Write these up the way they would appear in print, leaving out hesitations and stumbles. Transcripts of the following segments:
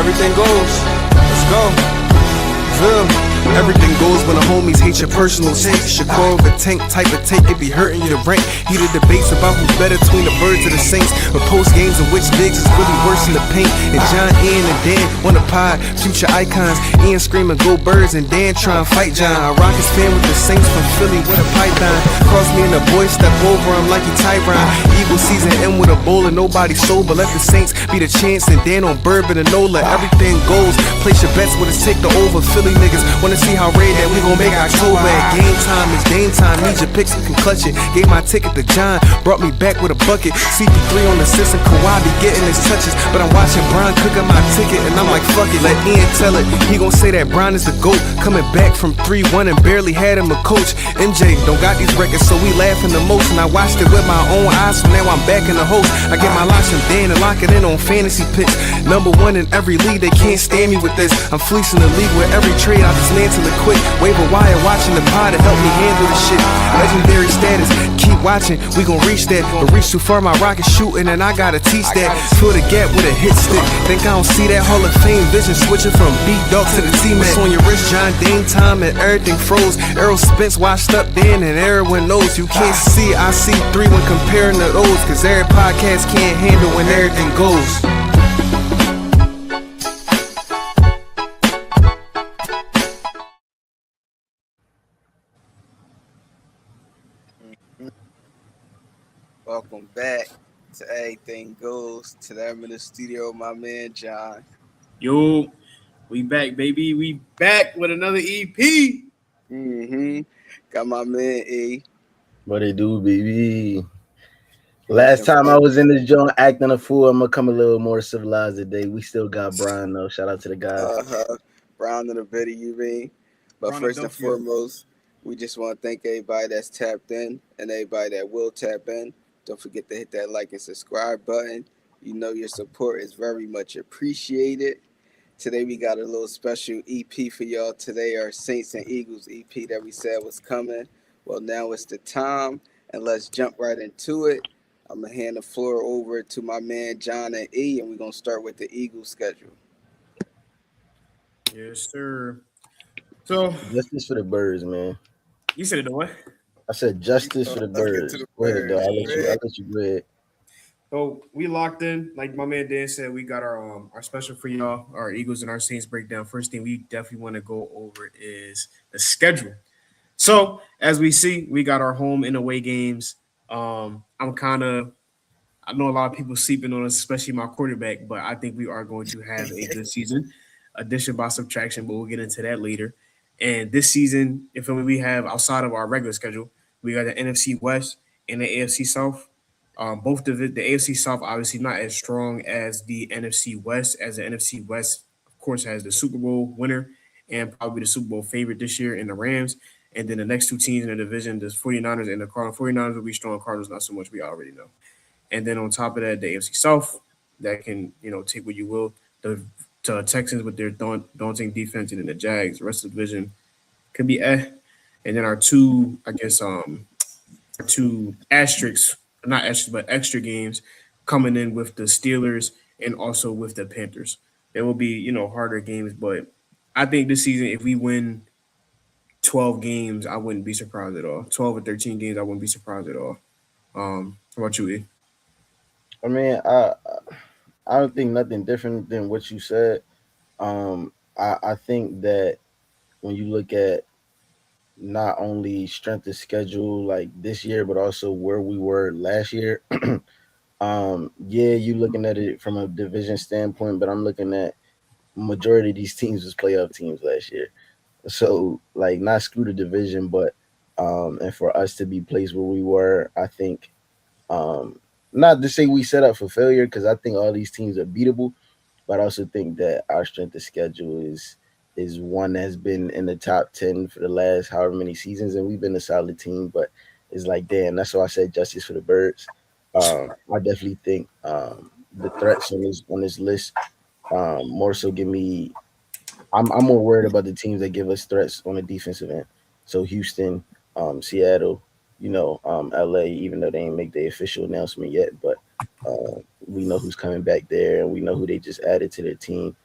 Everything goes. Let's go. Feel. Everything goes when the homies hate your personal takes. Shakur of a tank type of take, it be hurting you to rank. Heated debates about who's better between the birds or the saints. But post games of which Biggs is really worse in the paint. And John, Ian, and Dan on the pod, future icons. Ian screaming go birds and Dan trying to fight John. A Rockets fan with the Saints from Philly with a python. Cross me and the boys step over him like he Tyron. Eagle season end with a bowl and nobody sober. Let the Saints be the chance and Dan on bourbon and Nola. Everything goes. Place your bets with us, take the over. Philly niggas wanna see how raid that we gon' make October. At game time is game time. Need your picks and can clutch it. Gave my ticket to John, brought me back with a bucket. CP3 on the assist and Kawhi be getting his touches. But I'm watching Brian cooking my ticket and I'm like fuck it. Let Ian tell it. He gon' say that Brian is the GOAT. Coming back from 3-1 and barely had him a coach. MJ don't got these records so we laughing the most. And I watched it with my own eyes so now I'm back in the host. I get my locks from Dan and lock it in on fantasy picks. #1 in every league, they can't stand me with this. I'm fleecing the league with every trade, I dismantle it quick. Wave a wire, watching the pod to help me handle the shit. Legendary status, keep watching, we gon' reach that. But reach too far, my rocket shooting, and I gotta teach that. Fill the gap with a hit stick. Think I don't see that Hall of Fame vision switching from B-Dog to the T-Mac. On your wrist, John Dane time, and everything froze. Errol Spence washed up Dan, and everyone knows you can't see. I see 3 when comparing to those, cause every podcast can't handle when everything goes. Welcome back to Everything Goes. Today I'm in the studio with my man John. Yo, we back, baby. We back with another EP. Got my man E. What it do, baby? Last time I was in this joint acting a fool, I'm gonna come a little more civilized today. We still got Brian though. Shout out to the guys. Brown in the video, you mean? But Brown first and foremost, we just want to thank everybody that's tapped in and everybody that will tap in. Don't forget to hit that like and subscribe button. You know your support is very much appreciated. Today we got a little special EP for y'all. Today our Saints and Eagles EP that we said was coming. Well, now it's the time, and let's jump right into it. I'm going to hand the floor over to my man John and E, and we're going to start with the Eagles schedule. Yes, sir. So Justice for the birds, man. You said it the what? I said justice for the birds. Go ahead, though. I'll let you go ahead. So we locked in, like my man Dan said. We got our special for y'all, our Eagles and our Saints breakdown. First thing we definitely want to go over is the schedule. So as we see, we got our home and away games. I know a lot of people sleeping on us, especially my quarterback, but I think we are going to have a good season. Addition by subtraction, but we'll get into that later. And this season, if we have outside of our regular schedule, we got the NFC West and the AFC South. Both of it, the AFC South obviously not as strong as the NFC West, as the NFC West, of course, has the Super Bowl winner and probably the Super Bowl favorite this year in the Rams. And then the next two teams in the division, the 49ers and the Cardinals. 49ers will be strong, Cardinals not so much, we already know. And then on top of that, the AFC South, that can, take what you will. The Texans with their daunting defense, and then the Jags, the rest of the division could be And then our two asterisks, not asterisks, but extra games coming in with the Steelers and also with the Panthers. There will be, harder games, but I think this season, if we win 12 games, I wouldn't be surprised at all. 12 or 13 games, I wouldn't be surprised at all. How about you, E? I mean, I don't think nothing different than what you said. I think that when you look at not only strength of schedule like this year, but also where we were last year, you looking at it from a division standpoint, but I'm looking at majority of these teams was playoff teams last year. So not screw the division, but and for us to be placed where we were, I think not to say we set up for failure, because I think all these teams are beatable, but I also think that our strength of schedule is one that's been in the top 10 for the last however many seasons, and we've been a solid team. But it's damn, that's why I said justice for the birds. I definitely think the threats on this list more so give me. I'm more worried about the teams that give us threats on the defensive end. So Houston, Seattle, LA, even though they ain't make the official announcement yet, but we know who's coming back there, and we know who they just added to their team.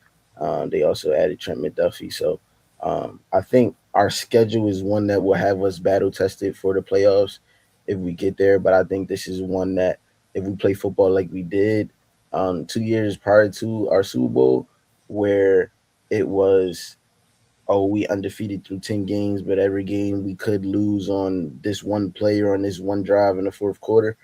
They also added Trent McDuffie. So I think our schedule is one that will have us battle tested for the playoffs if we get there. But I think this is one that if we play football like we did 2 years prior to our Super Bowl, where it was, oh, we undefeated through 10 games, but every game we could lose on this one play or on this one drive in the fourth quarter.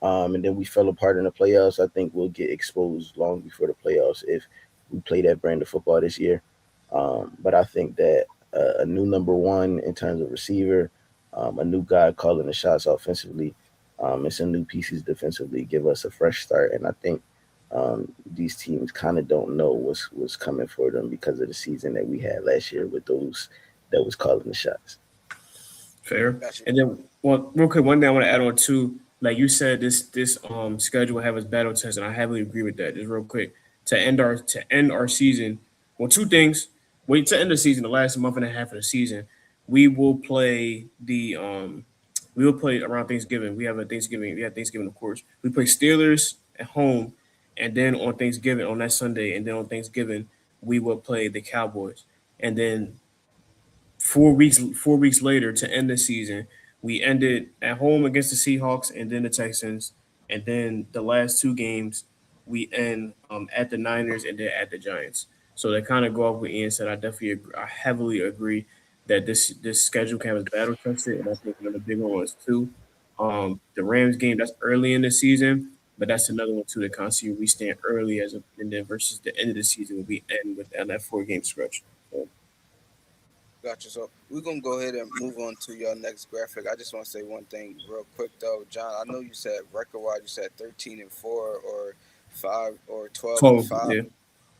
And then we fell apart in the playoffs. I think we'll get exposed long before the playoffs if we play that brand of football this year. But I think that a new number one in terms of receiver, a new guy calling the shots offensively, and some new pieces defensively give us a fresh start. And I think these teams kind of don't know what's coming for them because of the season that we had last year with those that was calling the shots. Fair. Gotcha. And then, well, real quick, one thing I want to add on too, like you said, this schedule will have us battle test, and I heavily agree with that. Just real quick, to end our season, well, two things. Wait to end the season, the last month and a half of the season, we will play we will play around Thanksgiving. We have Thanksgiving, of course. We play Steelers at home, and then on Thanksgiving on that Sunday, and then on Thanksgiving we will play the Cowboys, and then 4 weeks later to end the season, we ended at home against the Seahawks and then the Texans, and then the last two games we end at the Niners and then at the Giants. So they kind of go off what Ian said. I heavily agree that this schedule can was battle tested, and I think one of the bigger ones too. The Rams game that's early in the season, but that's another one too. To kind of see where we stand early and then versus the end of the season when we end with that 4 game stretch. So, Gotcha. So we're gonna go ahead and move on to your next graphic. I just want to say one thing real quick though, John. I know you said record wise, you said 13-4 or 12-5. yeah.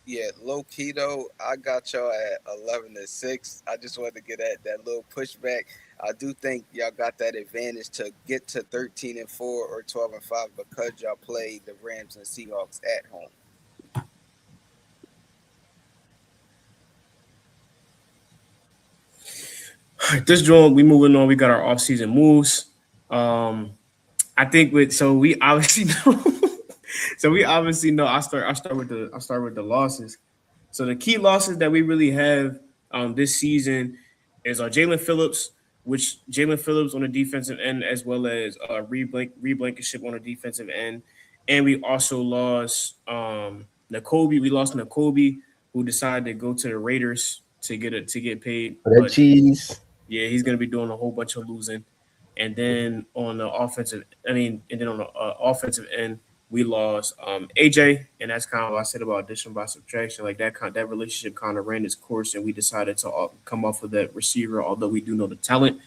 Yeah, low key though, I got y'all at 11-6. I just wanted to get that little pushback. I do think y'all got that advantage to get to 13-4 or 12-5 because y'all played the Rams and Seahawks at home. This joint, we moving on. We got our off-season moves. I think with so we obviously know. So we obviously know. I start with the losses. So the key losses that we really have this season is Jalen Phillips, which Jalen Phillips on the defensive end, as well as Reed Blankenship on the defensive end, and we also lost Nakobe. We lost Nakobe, who decided to go to the Raiders to get paid, For that but cheese, yeah, he's going to be doing a whole bunch of losing. And then on the offensive end, we lost AJ, and that's kind of what I said about addition by subtraction. Like that relationship kind of ran its course, and we decided to come off with that receiver. Although we do know the talent,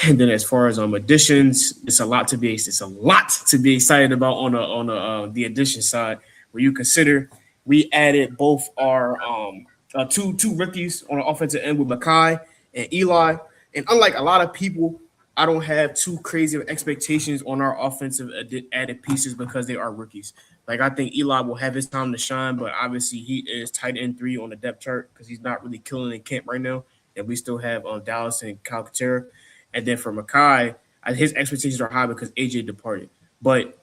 and then as far as additions, it's a lot to be excited about on the addition side. Where you consider we added both our two rookies on the offensive end with Makai and Eli. And unlike a lot of people, I don't have too crazy of expectations on our offensive added pieces because they are rookies. Like I think Eli will have his time to shine, but obviously he is tight end 3 on the depth chart because he's not really killing in camp right now. And we still have Dallas and Calcaterra. And then for Makai, his expectations are high because AJ departed. But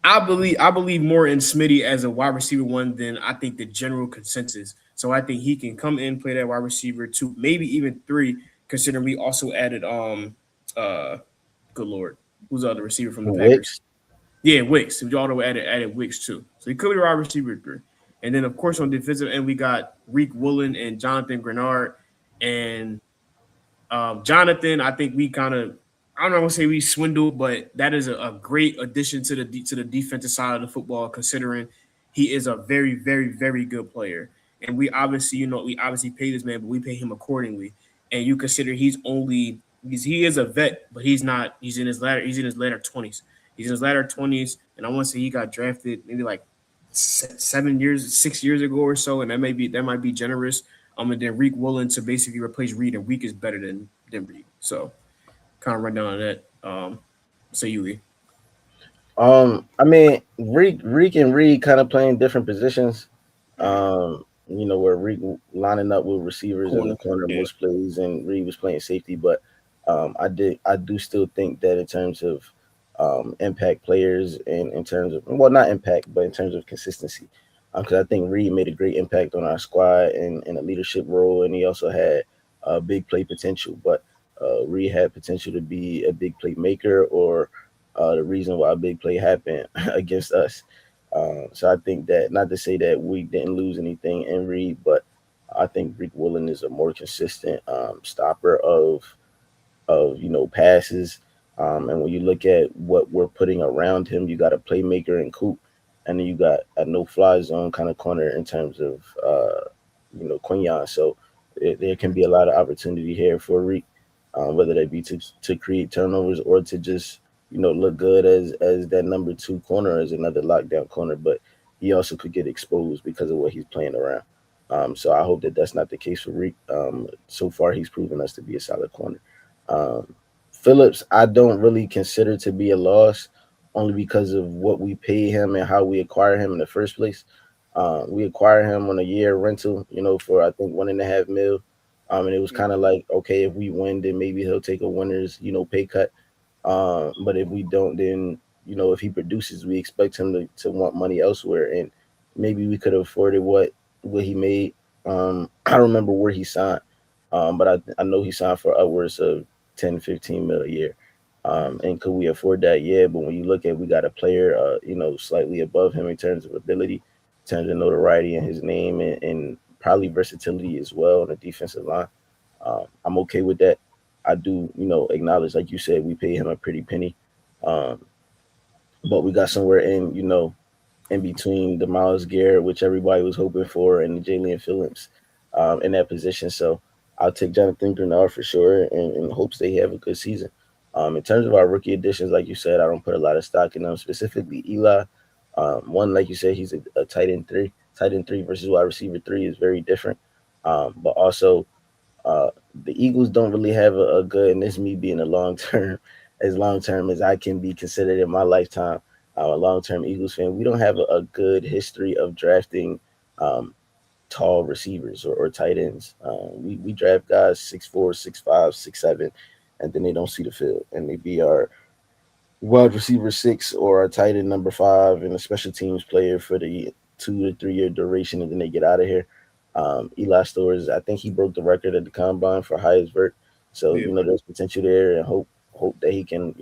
I believe more in Smitty as a wide receiver 1 than I think the general consensus. So I think he can come in, play that wide receiver 2, maybe even 3, considering we also added uh good lord, who's the other receiver from the Packers? Wicks. Yeah, Wicks. We also added Wicks too. So he could be wide receiver 3. And then of course on the defensive end we got Reek Woolen and Jonathan Grenard. And Jonathan, I think we kind of, I don't know, want to say we swindled, but that is a great addition to the defensive side of the football, considering he is a very, very, very good player. And we obviously pay this man, but we pay him accordingly. And you consider he is a vet, but he's not. He's in his latter 20s. He's in his latter 20s, and I want to say he got drafted maybe like 6 years ago or so, and that might be generous. And then Reek Woolen to basically replace Reed, and Reek is better than Reed. So kind of run down on that. So you Lee. I mean, Reek and Reed kind of playing different positions. Where Reek lining up with receivers in Corner, the corner yeah. most plays, and Reed was playing safety. But I do still think that in terms of impact players and in terms of, well, not impact, but in terms of consistency, because I think Reed made a great impact on our squad in a leadership role, and he also had big play potential. But Reed had potential to be a big playmaker, or the reason why a big play happened against us. So I think that, not to say that we didn't lose anything in Reed, but I think Rick Woolen is a more consistent stopper of passes. And when you look at what we're putting around him, you got a playmaker in Coop, and then you got a no fly zone kind of corner in terms of Quinyon. So there can be a lot of opportunity here for Reek, whether that be to create turnovers or to just look good as that number two corner, as another lockdown corner. But he also could get exposed because of what he's playing around. So I hope that that's not the case for Reek. So far, he's proven us to be a solid corner. Um, Phillips, I don't really consider to be a loss, only because of what we pay him and how we acquire him in the first place. We acquire him on a year rental, for I think 1.5 mil. And it was kind of Mm-hmm. like, okay, if we win, then maybe he'll take a winner's, pay cut. But if we don't, then if he produces, we expect him to want money elsewhere, and maybe we could have afforded what he made. I don't remember where he signed, but I know he signed for upwards of 10, 15 mil a year. And could we afford that? Yeah, but when you look at, we got a player, slightly above him in terms of ability, in terms of notoriety and his name, and probably versatility as well on the defensive line. I'm okay with that. I do, acknowledge, like you said, we paid him a pretty penny, um, but we got somewhere in between the Miles Garrett, which everybody was hoping for, and the Jalen Phillips in that position. So I'll take Jonathan Grenard for sure, and in hopes they have a good season. In terms of our rookie additions, like you said, I don't put a lot of stock in them, specifically Eli. One, like you said, he's a tight end three. Tight end three versus wide receiver three is very different. But also, the Eagles don't really have a good, and this me being a long term as I can be considered in my lifetime. I'm a long term Eagles fan. We don't have a good history of drafting um, tall receivers or tight ends. We draft guys 6'4", 6'5", 6'7", and then they don't see the field, and they be our wide receiver six or a tight end number five and a special teams player for the 2 to 3 year duration, and then they get out of here. Eli Stores, I think he broke the record at the combine for highest vert. So Yeah. there's potential there, and hope that he can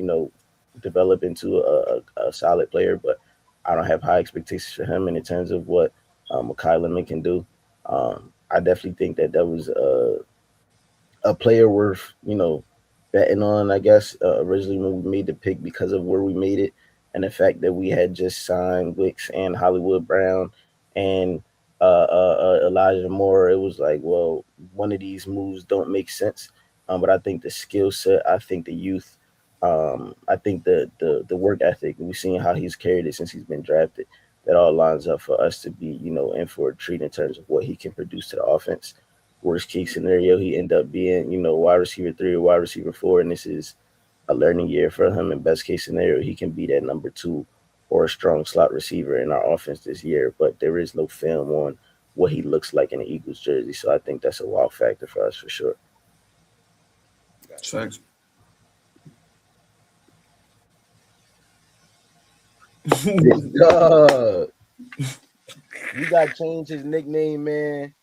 develop into a solid player. But I don't have high expectations for him. And in terms of what Makai Lemon can do, I definitely think that was a player worth betting on. I guess originally when we made the pick, because of where we made it and the fact that we had just signed Wicks and Hollywood Brown and Elijah Moore, it was like, well, one of these moves don't make sense. But I think the skill set, I think the youth, I think the work ethic. We've seen how he's carried it since he's been drafted. That all lines up for us to be in for a treat in terms of what he can produce to the offense. Worst case scenario, he end up being, wide receiver three or wide receiver four, and this is a learning year for him. In best case scenario, he can be that number two or a strong slot receiver in our offense this year. But there is no film on what he looks like in the Eagles jersey, so I think that's a wow factor for us for sure. Gotcha. Facts. This dog, we got to change his nickname, man.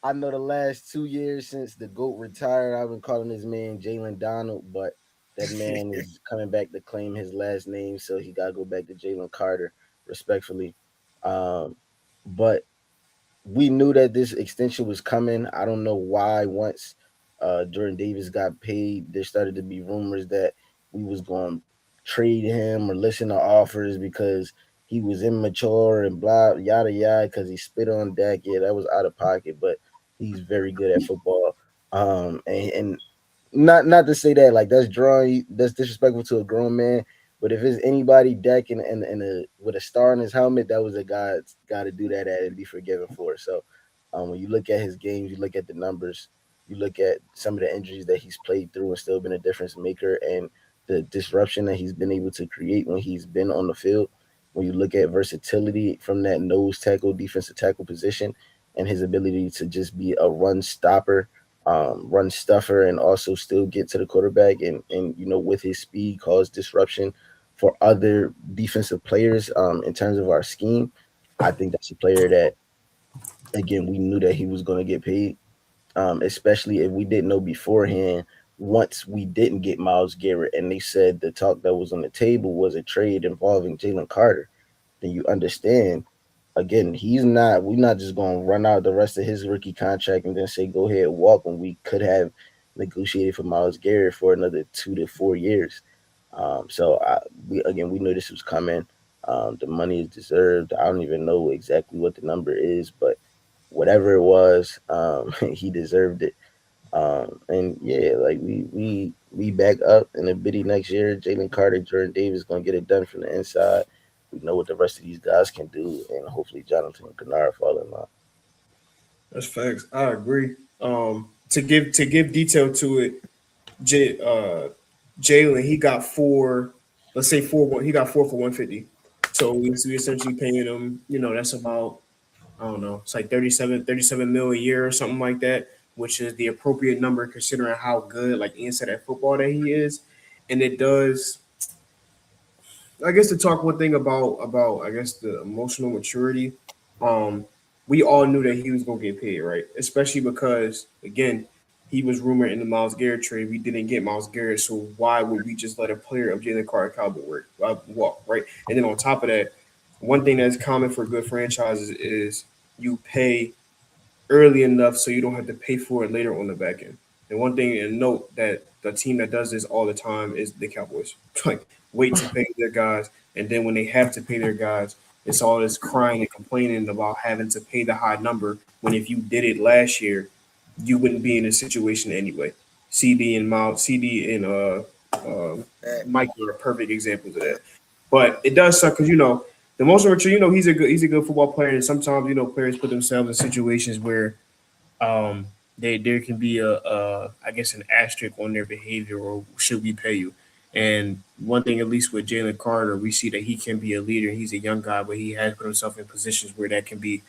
I know the last 2 years since the GOAT retired, I've been calling this man Jalen Donald, but that man is coming back to claim his last name, so he got to go back to Jalen Carter, respectfully. Um, but we knew that this extension was coming. I don't know why once Jordan Davis got paid, there started to be rumors that we was going to trade him or listen to offers because he was immature and blah yada yada because he spit on Dak. Yeah, that was out of pocket, but he's very good at football. And not to say that like that's disrespectful to a grown man. But if it's anybody Dak and a with a star in his helmet, that was a guy that's got to do that at and be forgiven for it. So when you look at his games, you look at the numbers, you look at some of the injuries that he's played through and still been a difference maker, and the disruption that he's been able to create when he's been on the field. When you look at versatility from that nose tackle, defensive tackle position, and his ability to just be a run stopper, run stuffer, and also still get to the quarterback, and with his speed cause disruption for other defensive players in terms of our scheme. I think that's a player that, again, we knew that he was going to get paid, especially if we didn't know beforehand. Once we didn't get Miles Garrett, and they said the talk that was on the table was a trade involving Jalen Carter, then you understand. Again, he's not. We're not just going to run out the rest of his rookie contract and then say go ahead and walk when we could have negotiated for Miles Garrett for another 2 to 4 years. We knew this was coming. The money is deserved. I don't even know exactly what the number is, but whatever it was, he deserved it. And yeah, like we back up in the biddy next year. Jalen Carter, Jordan Davis gonna get it done from the inside. We know what the rest of these guys can do, and hopefully Jonathan and Kennard fall in line. That's facts. I agree. To give detail to it, J, Jalen, he got four. Let's say four. He got four for 150. So we essentially paying him. That's about, I don't know. It's like 37 mil a year or something like that, which is the appropriate number considering how good, like Ian said, at football that he is. And it does, I guess, to talk one thing about I guess the emotional maturity. Um, we all knew that he was gonna get paid, right? Especially because, again, he was rumored in the Miles Garrett trade. We didn't get Miles Garrett, so why would we just let a player of Jalen Carter caliber walk, right? And then on top of that, one thing that's common for good franchises is you pay early enough so you don't have to pay for it later on the back end. And one thing to note that the team that does this all the time is the Cowboys. Like, wait to pay their guys, and then when they have to pay their guys, it's all this crying and complaining about having to pay the high number. When if you did it last year, you wouldn't be in this situation anyway. CD and Mike are perfect examples of that. But it does suck because the most mature, he's a good football player, and sometimes players put themselves in situations where there can be a I guess an asterisk on their behavior or should we pay you? And one thing, at least with Jalen Carter, we see that he can be a leader. He's a young guy, but he has put himself in positions where that can be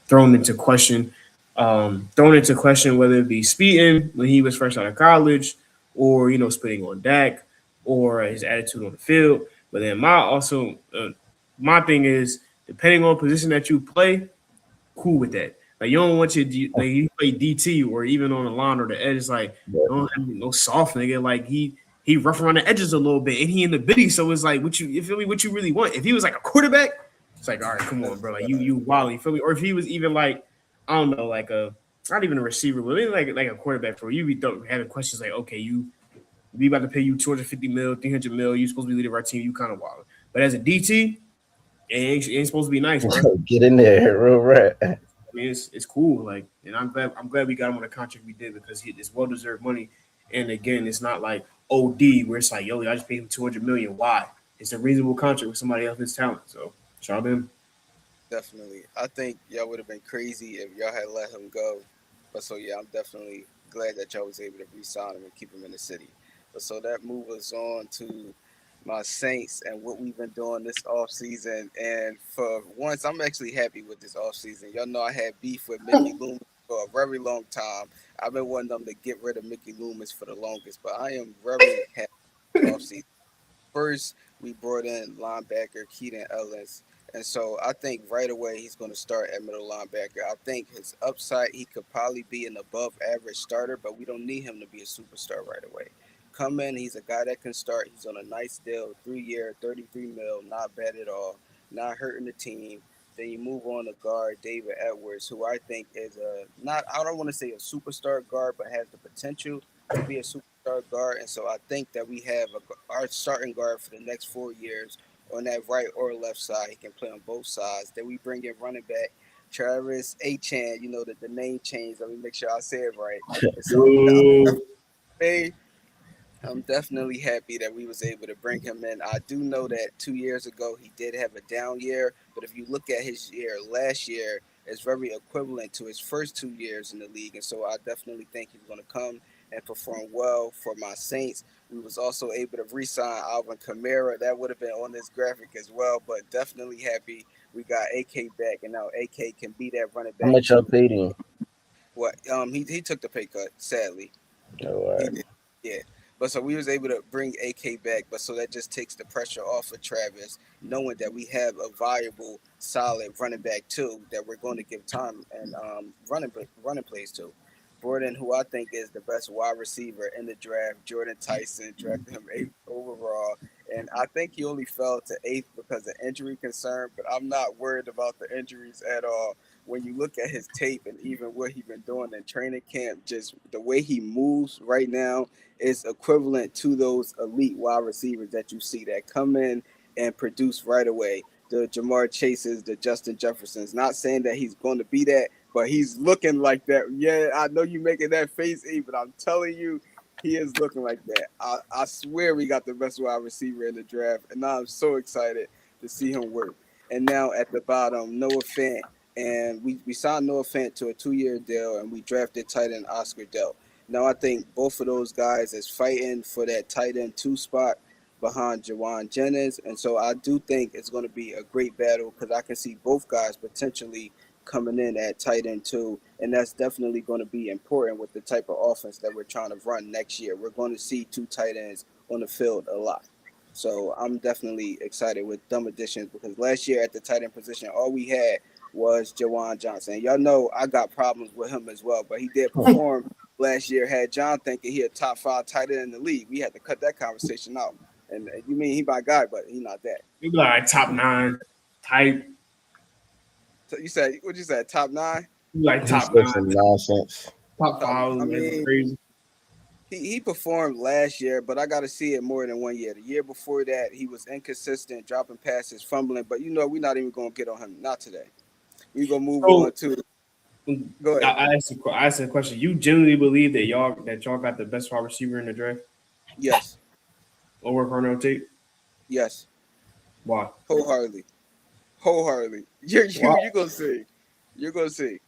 thrown into question. Whether it be speeding when he was fresh out of college, or spitting on Dak, or his attitude on the field. But then my thing is, depending on position that you play, cool with that. Like, you don't want like you play DT or even on the line or the edge. It's like, But don't have no soft nigga. Like, he rough around the edges a little bit, and he in the biddy. So it's like, you feel me? What you really want? If he was like a quarterback, it's like, all right, come on, bro. Like, you wild, you feel me? Or if he was even like, I don't know, like a not even a receiver, but maybe like a quarterback, for you be having questions like, okay, we about to pay you 250 mil, 300 mil. You supposed to be leading our team. You kind of wild. But as a DT, it ain't supposed to be nice, bro. get in there, real right. I mean, it's cool. Like, and I'm glad we got him on the contract we did, because it's well deserved money. And again, it's not like OD where it's like, yo, I just paid him 200 million. Why? It's a reasonable contract with somebody else's talent. So shout out to him. Definitely. I think y'all would have been crazy if y'all had let him go. But so yeah, I'm definitely glad that y'all was able to re-sign him and keep him in the city. But so that moves us on to my Saints and what we've been doing this off season. And for once, I'm actually happy with this off season. Y'all know I had beef with Mickey Loomis for a very long time. I've been wanting them to get rid of Mickey Loomis for the longest, but I am very happy with off season. First, we brought in linebacker Keaton Ellis. And so I think right away he's going to start at middle linebacker. I think his upside, he could probably be an above average starter, but we don't need him to be a superstar right away. Come in, he's a guy that can start. He's on a nice deal, 3 year, 33 mil, not bad at all, not hurting the team. Then you move on to guard David Edwards, who I think is I don't want to say a superstar guard, but has the potential to be a superstar guard. And so I think that we have our starting guard for the next 4 years on that right or left side. He can play on both sides. Then we bring in running back Travis Achan. You know that the name changed. Let me make sure I say it right. And so Yo, hey, I'm definitely happy that we was able to bring him in. I do know that 2 years ago he did have a down year, but if you look at his year last year, it's very equivalent to his first 2 years in the league, and so I definitely think he's going to come and perform well for my Saints. We was also able to re-sign Alvin Kamara. That would have been on this graphic as well, but definitely happy we got AK back, and now AK can be that running How back much y'all too. paid him? What he took the pay cut, sadly. Oh, all He right. did. Yeah. But so we was able to bring AK back, but so that just takes the pressure off of Travis, knowing that we have a viable, solid running back too that we're going to give time and running plays to. Brought in who I think is the best wide receiver in the draft, Jordan Tyson, drafted him eighth overall, and I think he only fell to eighth because of injury concern. But I'm not worried about the injuries at all. When you look at his tape and even what he's been doing in training camp, just the way he moves right now is equivalent to those elite wide receivers that you see that come in and produce right away. The Jamar Chases, the Justin Jeffersons. Not saying that he's going to be that, but he's looking like that. Yeah, I know you making that face, E, but I'm telling you, he is looking like that. I swear we got the best wide receiver in the draft, and now I'm so excited to see him work. And now at the bottom, Noah Fant. And we signed Noah Fant to a 2-year deal, and we drafted tight end Oscar Dell. Now I think both of those guys is fighting for that tight end 2 spot behind Jawan Jennings, and so I do think it's going to be a great battle because I can see both guys potentially coming in at tight end 2, and that's definitely going to be important with the type of offense that we're trying to run next year. We're going to see 2 tight ends on the field a lot. So I'm definitely excited with dumb additions because last year at the tight end position, all we had was Jawan Johnson. Y'all know I got problems with him as well, but he did perform last year. Had John thinking he a top 5 tight end in the league. We had to cut that conversation out. And you mean he my guy, but he not that. You like top 9 type. So you said what you said? Top 9? You like He top said 9, some nonsense. top 5. I Like mean, crazy. he performed last year, but I got to see it more than 1 year. The year before that, he was inconsistent, dropping passes, fumbling. But you know, we're not even gonna get on him. Not today. We gonna move So on to. Go ahead. I asked a question. You genuinely believe that y'all got the best wide receiver in the draft Yes, over Carnell Tate? yes, Why? wholeheartedly, wholeheartedly. Why? You gonna see. You're gonna see.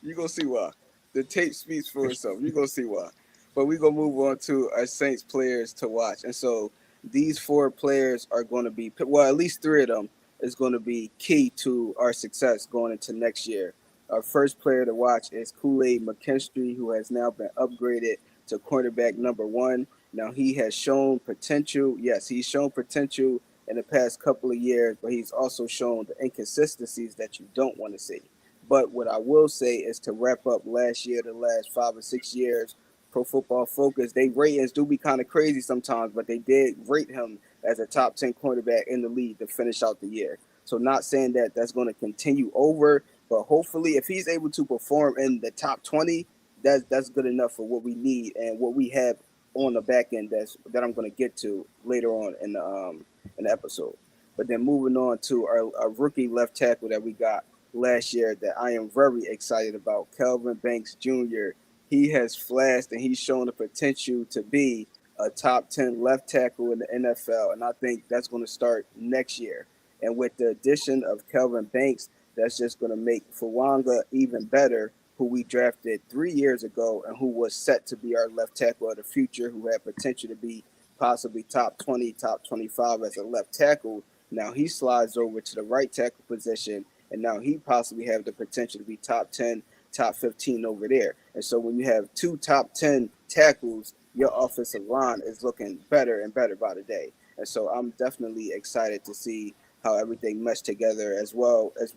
You're gonna see why. The tape speaks for itself. You're gonna see why. But we're gonna move on to our Saints players to watch. And so these 4 players are gonna be well, at least 3 of them is gonna be key to our success going into next year. Our first player to watch is Kool-Aid McKinstry, who has now been upgraded to cornerback number 1. Now he has shown potential. Yes, he's shown potential in the past couple of years, but he's also shown the inconsistencies that you don't want to see. But what I will say is to wrap up last year, the last 5 or 6 years, Pro Football Focus, they ratings do be kind of crazy sometimes, but they did rate him as a top 10 quarterback in the league to finish out the year. So not saying that that's going to continue over, but hopefully if he's able to perform in the top 20, that's good enough for what we need and what we have on the back end that I'm going to get to later on in the episode. But then moving on to our rookie left tackle that we got last year that I am very excited about, Kelvin Banks Jr. He has flashed and he's shown the potential to be a top 10 left tackle in the NFL, and I think that's going to start next year. And with the addition of Kelvin Banks, that's just going to make Fuwanga even better, who we drafted 3 years ago and who was set to be our left tackle of the future, who had potential to be possibly top 20, top 25 as a left tackle. Now he slides over to the right tackle position, and now he possibly have the potential to be top 10, top 15 over there. And so when you have 2 top 10 tackles, your offensive line is looking better and better by the day. And so I'm definitely excited to see how everything meshed together, as well as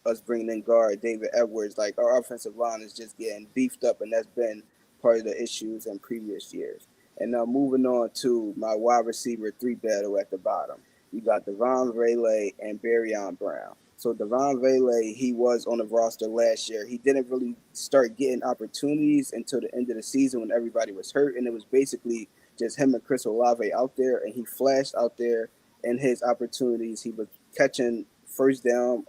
us bringing in guard David Edwards. Like our offensive line is just getting beefed up, and that's been part of the issues in previous years. And now moving on to my wide receiver 3 battle at the bottom. You got Devon Rayleigh and Barryon Brown. So Devon Rayleigh, he was on the roster last year. He didn't really start getting opportunities until the end of the season when everybody was hurt, and it was basically just him and Chris Olave out there, and he flashed out there in his opportunities. He was catching first down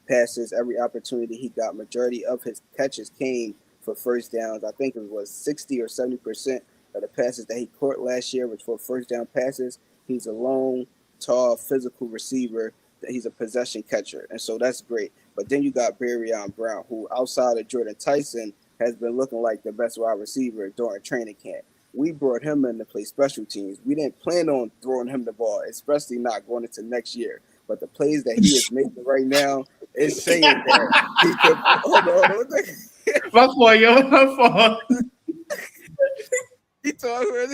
passes every opportunity he got. Majority of his catches came for first downs. I think it was 60 or 70% of the passes that he caught last year was for first down passes. He's a long, tall, physical receiver. He's a possession catcher, and so that's great. But then you got Barryon Brown, who outside of Jordan Tyson has been looking like the best wide receiver during training camp. We brought him in to play special teams. We didn't plan on throwing him the ball, especially not going into next year. But the plays that he is making right now is saying that he could. Hold on. My fault, yo. My fault. He talking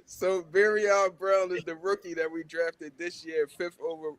So Barion Brown is the rookie that we drafted this year, fifth over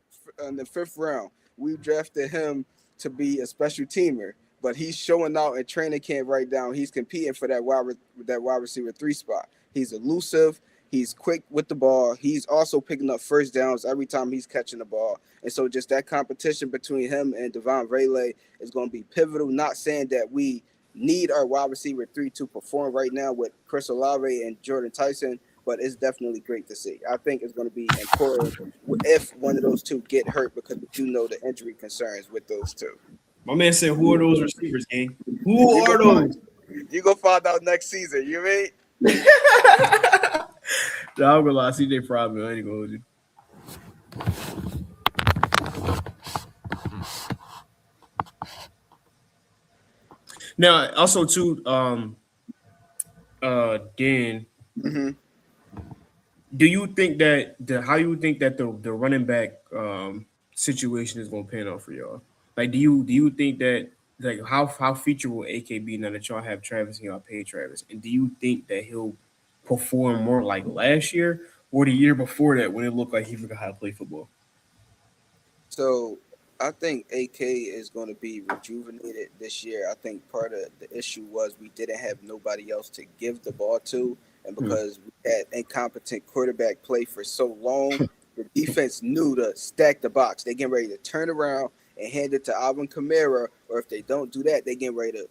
in the fifth round. We drafted him to be a special teamer, but he's showing out in training camp right now. He's competing for that wide receiver three spot. He's elusive. He's quick with the ball. He's also picking up first downs every time he's catching the ball. And so just that competition between him and Devon Rayleigh is going to be pivotal. Not saying that we need our wide receiver three to perform right now with Chris Olave and Jordan Tyson, but it's definitely great to see. I think it's going to be important if one of those two get hurt because we do know the injury concerns with those two. My man said, "Who are those receivers, gang? Who are those?" You gonna find out next season. You mean? No, I'm gonna lie. CJ Fromm, I ain't gonna hold you. Now, also too, Dan, Mm-hmm. do you think that how you think that the running back situation is gonna pan out for y'all? Like, do you think that like how feature will AK be now that y'all have Travis and y'all pay Travis? And do you think that he'll perform more like last year or the year before that when it looked like he forgot how to play football? So I think AK is going to be rejuvenated this year. I think part of the issue was we didn't have nobody else to give the ball to, and because we had incompetent quarterback play for so long, the defense knew to stack the box. They getting ready to turn around and hand it to Alvin Kamara, or if they don't do that, they getting ready to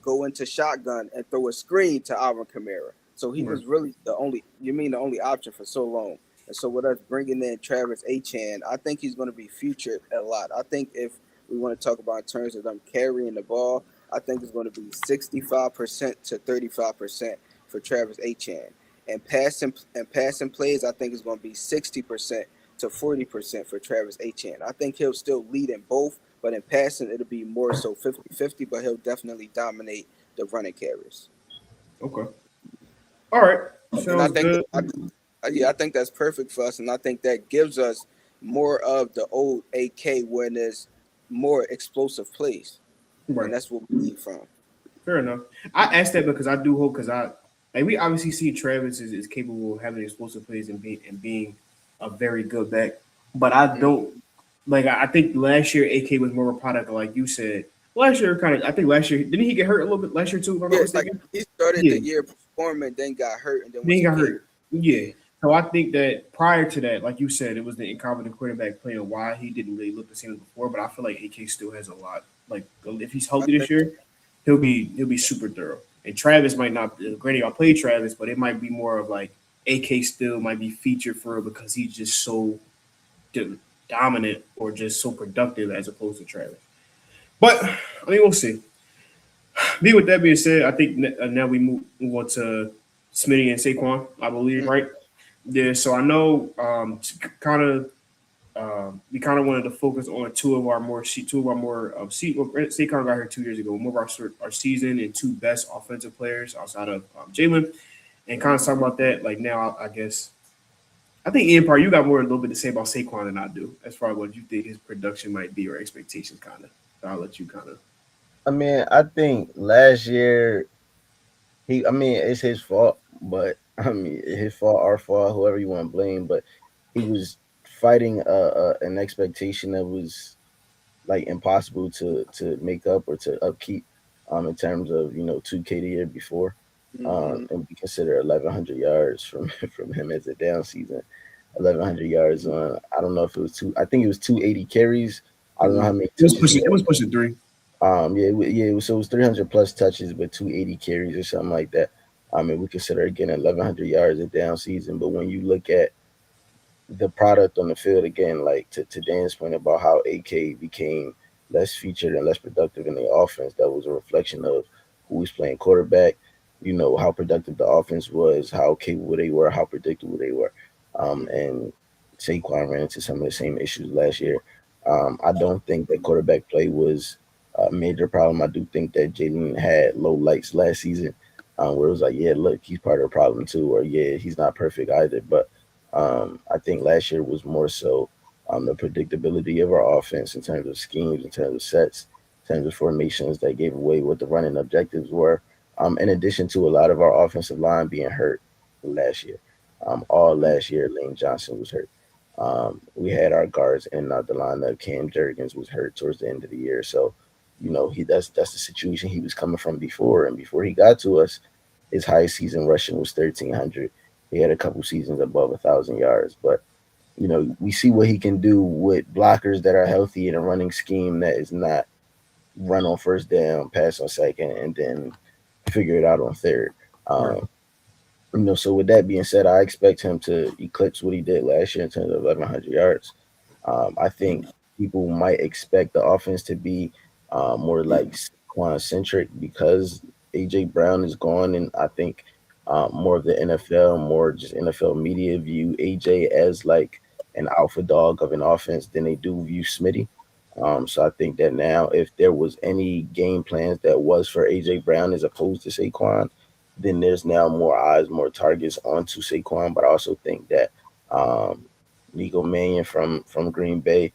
go into shotgun and throw a screen to Alvin Kamara. So he was really the only option for so long. And so with us bringing in Travis Achan, I think he's going to be featured a lot. I think if we want to talk about in terms of them carrying the ball, I think it's going to be 65% to 35% for Travis Achan. And passing plays, I think it's going to be 60% to 40% for Travis Achan. I think he'll still lead in both, but in passing, it'll be more so 50-50, but he'll definitely dominate the running carries. Okay. All right. And I Sounds think good. I think that's perfect for us, and I think that gives us more of the old AK when there's more explosive plays, Right. and that's what we need from. Fair enough. I asked that because I do hope because we obviously see Travis is capable of having explosive plays and being a very good back. But I don't I think last year AK was more of a product like you said. Last year I think last year didn't he get hurt a little bit last year too, if I'm not Yeah, like mistaken? he started Yeah. the year performing, then got hurt, and then Then he got once hurt. Yeah. So I think that prior to that, like you said, it was the incompetent quarterback playing why he didn't really look the same as before. But I feel like AK still has a lot. Like if he's healthy this year, he'll be super thorough. And Travis might not. Granted, I played Travis, but it might be more of like AK still might be featured for because he's just so dominant or just so productive as opposed to Travis. But I mean, we'll see. With that being said, I think now we move on to Smitty and Saquon, I believe, right? Yeah. So I know we kind of wanted to focus on two of our more Saquon got here 2 years ago. More of our season and two best offensive players outside of Jalen, and kind of talk about that. Like now, I guess I think Ian Parr, you got a little bit to say about Saquon than I do, as far as what you think his production might be or expectations, kind of. So I'll let you kind of. I mean, I think last year it's his fault, but I mean, his fault, our fault, whoever you want to blame, but he was fighting an expectation that was like impossible to make up or to upkeep in terms of 2K the year before, and we consider 1,100 yards from from him as a down season. 1,100 yards on, I don't know if it was I think it was 280 carries. I don't know how many touches. It was pushing 3. So it was 300 plus touches, but 280 carries or something like that. I mean, we consider again 1,100 yards a down season, but when you look at the product on the field again, like to Dan's point about how AK became less featured and less productive in the offense, that was a reflection of who was playing quarterback, how productive the offense was, how capable they were, how predictable they were. And Saquon ran into some of the same issues last year. I don't think that quarterback play was a major problem. I do think that Jalen had low lights last season, where it was like, yeah, look, he's part of the problem too, or yeah, he's not perfect either. But I think last year was more so the predictability of our offense in terms of schemes, in terms of sets, in terms of formations that gave away what the running objectives were. In addition to a lot of our offensive line being hurt last year. All last year, Lane Johnson was hurt. We had our guards in and out the lineup. Cam Jurgens was hurt towards the end of the year, so that's the situation he was coming from before. And before he got to us, his highest season rushing was 1,300. He had a couple seasons above 1,000 yards, but we see what he can do with blockers that are healthy in a running scheme that is not run on first down, pass on second, and then figure it out on third. Right. So with that being said, I expect him to eclipse what he did last year in terms of 1,100 yards. I think people might expect the offense to be more like Saquon centric because AJ Brown is gone, and I think more of the NFL, more just NFL media view AJ as like an alpha dog of an offense than they do view Smitty. So I think that now, if there was any game plans that was for AJ Brown as opposed to Saquon, then there's now more eyes, more targets onto Saquon. But I also think that Nico Mannion from Green Bay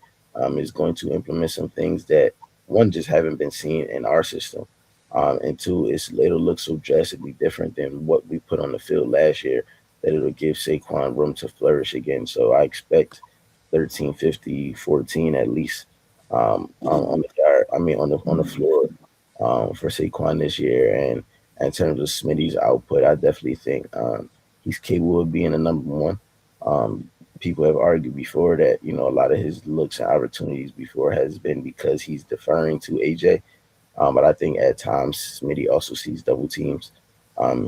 is going to implement some things that one just haven't been seen in our system, and two, it'll look so drastically different than what we put on the field last year that it'll give Saquon room to flourish again. So I expect 13, 50, 14 at least on the yard. I mean on the floor for Saquon this year. And in terms of Smitty's output, I definitely think he's capable of being a number one. People have argued before that a lot of his looks and opportunities before has been because he's deferring to AJ. But I think at times Smitty also sees double teams.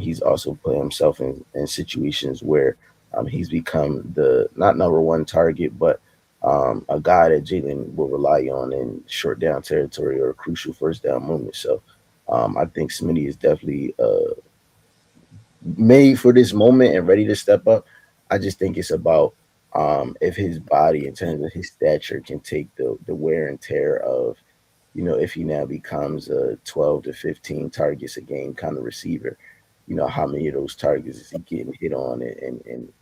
He's also put himself in situations where he's become the not number one target, but a guy that Jalen will rely on in short down territory or crucial first down moments. So I think Smitty is definitely made for this moment and ready to step up. I just think it's about if his body, in terms of his stature, can take the wear and tear of, if he now becomes a 12 to 15 targets a game kind of receiver, how many of those targets is he getting hit on, and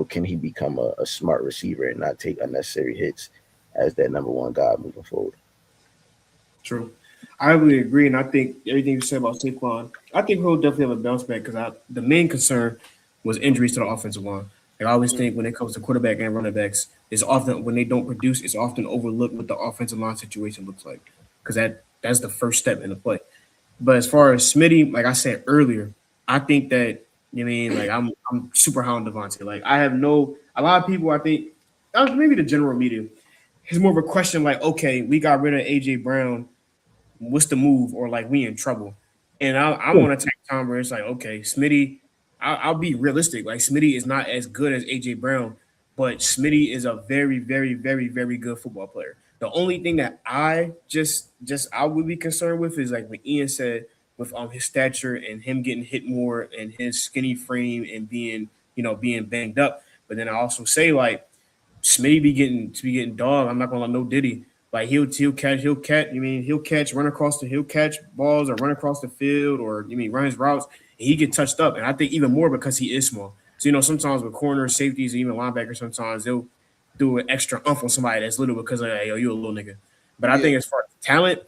can he become a smart receiver and not take unnecessary hits as that number one guy moving forward? True. I really agree, and I think everything you said about Saquon, I think he'll definitely have a bounce back because the main concern was injuries to the offensive line. Like I always think when it comes to quarterback and running backs, it's often when they don't produce, it's often overlooked what the offensive line situation looks like because that's the first step in the play. But as far as Smitty, like I said earlier, I think that like I'm super high on Devontae. Like I have a lot of people I think maybe the general media is more of a question like, okay, we got rid of AJ Brown, what's the move, or like we in trouble. And I want to take time where it's like, okay, Smitty, I'll be realistic. Like Smitty is not as good as AJ Brown, but Smitty is a very, very, very, very good football player. The only thing that I just I would be concerned with is like what Ian said with his stature and him getting hit more and his skinny frame and being banged up. But then I also say like Smitty be getting dog. I'm not gonna let no Diddy. Like he'll catch. He'll catch balls or run across the field or run his routes and he get touched up. And I think even more because he is small. So sometimes with corners, safeties, and even linebackers, sometimes they'll do an extra umph on somebody that's little because like, hey, yo, you a little nigga. But I Yeah, think as far as talent,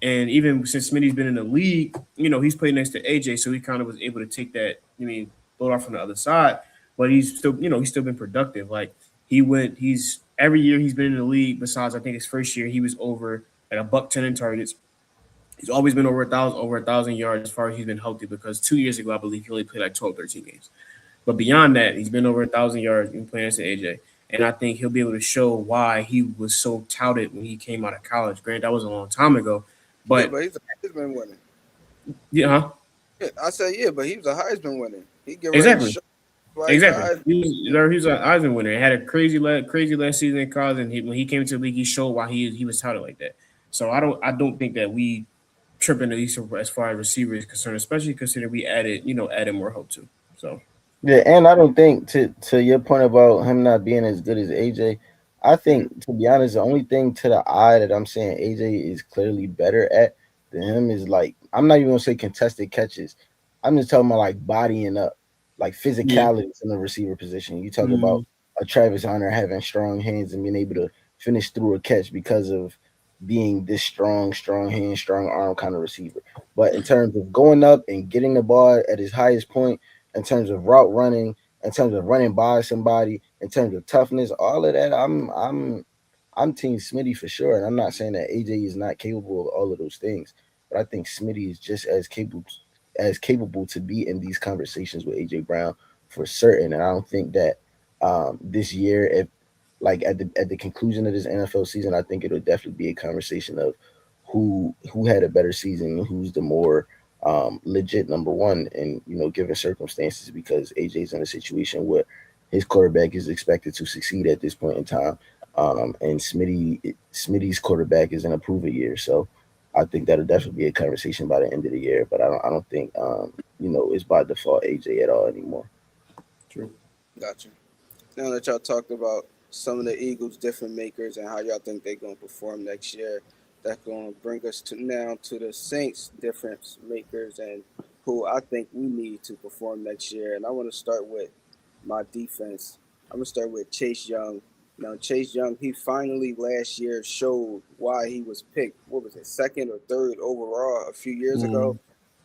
and even since Smitty's been in the league, he's played next to AJ, so he kind of was able to take that, load off from the other side. But he's still been productive. Like he's every year he's been in the league. Besides, I think his first year he was over at a buck 10 in targets. He's always been over a thousand yards as far as he's been healthy. Because 2 years ago, I believe he only played like 12, 13 games. But beyond that, he's been over 1,000 yards in playing against AJ. And I think he'll be able to show why he was so touted when he came out of college. Granted, that was a long time ago, yeah, but but he's a Heisman winner. yeah, huh? Yeah, I said yeah, but he was a Heisman winner. He get ready to Exactly. show why he's a Exactly. Heisman. He was an Eisner winner. He had a crazy last season in college, and when he came to the league, he showed why he was touted like that. So I don't think that we tripping at least as far as receiver is concerned, especially considering we added more help too. So Yeah, and I don't think to your point about him not being as good as AJ, I mhm. think to be honest, the only thing to the eye that I'm saying AJ is clearly better at than him is like I'm not even gonna say contested catches. I'm just talking about like bodying up, like Yeah. physicality in the receiver position. You talk about Mm, a Travis Hunter having strong hands and being able to finish through a catch because of being this strong hand, strong arm kind of receiver. But in terms of going up and getting the ball at his highest point, in terms of route running, in terms of running by somebody, in terms of toughness, all of that, I'm Team Smitty for sure. And I'm not saying that AJ is not capable of all of those things, but I think Smitty is just as capable to be in these conversations with AJ Brown for certain. And I don't think that this year, if like at the conclusion of this NFL season, I think it'll definitely be a conversation of who had a better season, who's the more legit number one, and given circumstances, because AJ's in a situation where his quarterback is expected to succeed at this point in time, and Smitty's quarterback is in a proven year, so I think that'll definitely be a conversation by the end of the year. But I don't think it's by default AJ at all anymore. True. Gotcha. Now that y'all talked about some of the Eagles' different makers and how y'all think they're going to perform next year, that's going to bring us to now to the Saints' difference makers and who I think we need to perform next year. And I want to start with my defense. I'm going to start with Chase Young. Now, Chase Young, he finally last year showed why he was picked. What was it, second or third overall a few years ago?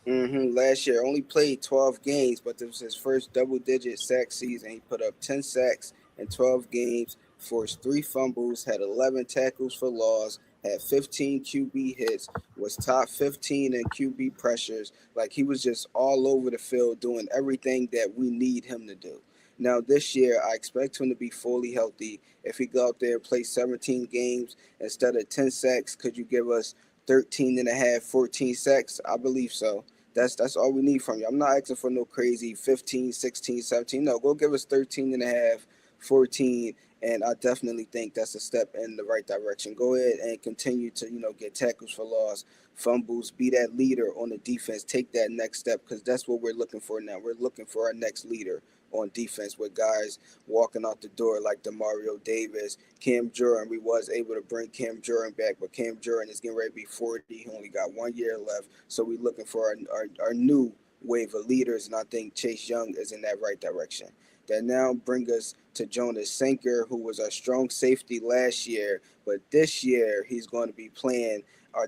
Last year, only played 12 games, but this was his first double-digit sack season. He put up 10 sacks in 12 games, forced 3 fumbles, had 11 tackles for loss, had 15 QB hits, was top 15 in QB pressures. Like, he was just all over the field doing everything that we need him to do. Now, this year, I expect him to be fully healthy. If he go out there and play 17 games instead of 10 sacks, could you give us 13 and a half, 14 sacks? I believe so. That's all we need from you. I'm not asking for no crazy 15, 16, 17. No, go give us 13 and a half, 14, and I definitely think that's a step in the right direction. Go ahead and continue to, get tackles for loss, fumbles, be that leader on the defense. Take that next step because that's what we're looking for now. We're looking for our next leader on defense with guys walking out the door like Demario Davis, Cam Jordan. We was able to bring Cam Jordan back, but Cam Jordan is getting ready to be 40. He only got 1 year left. So we're looking for our new wave of leaders, and I think Chase Young is in that right direction. That now bring us to Jonas Sanker, who was our strong safety last year, but this year he's going to be playing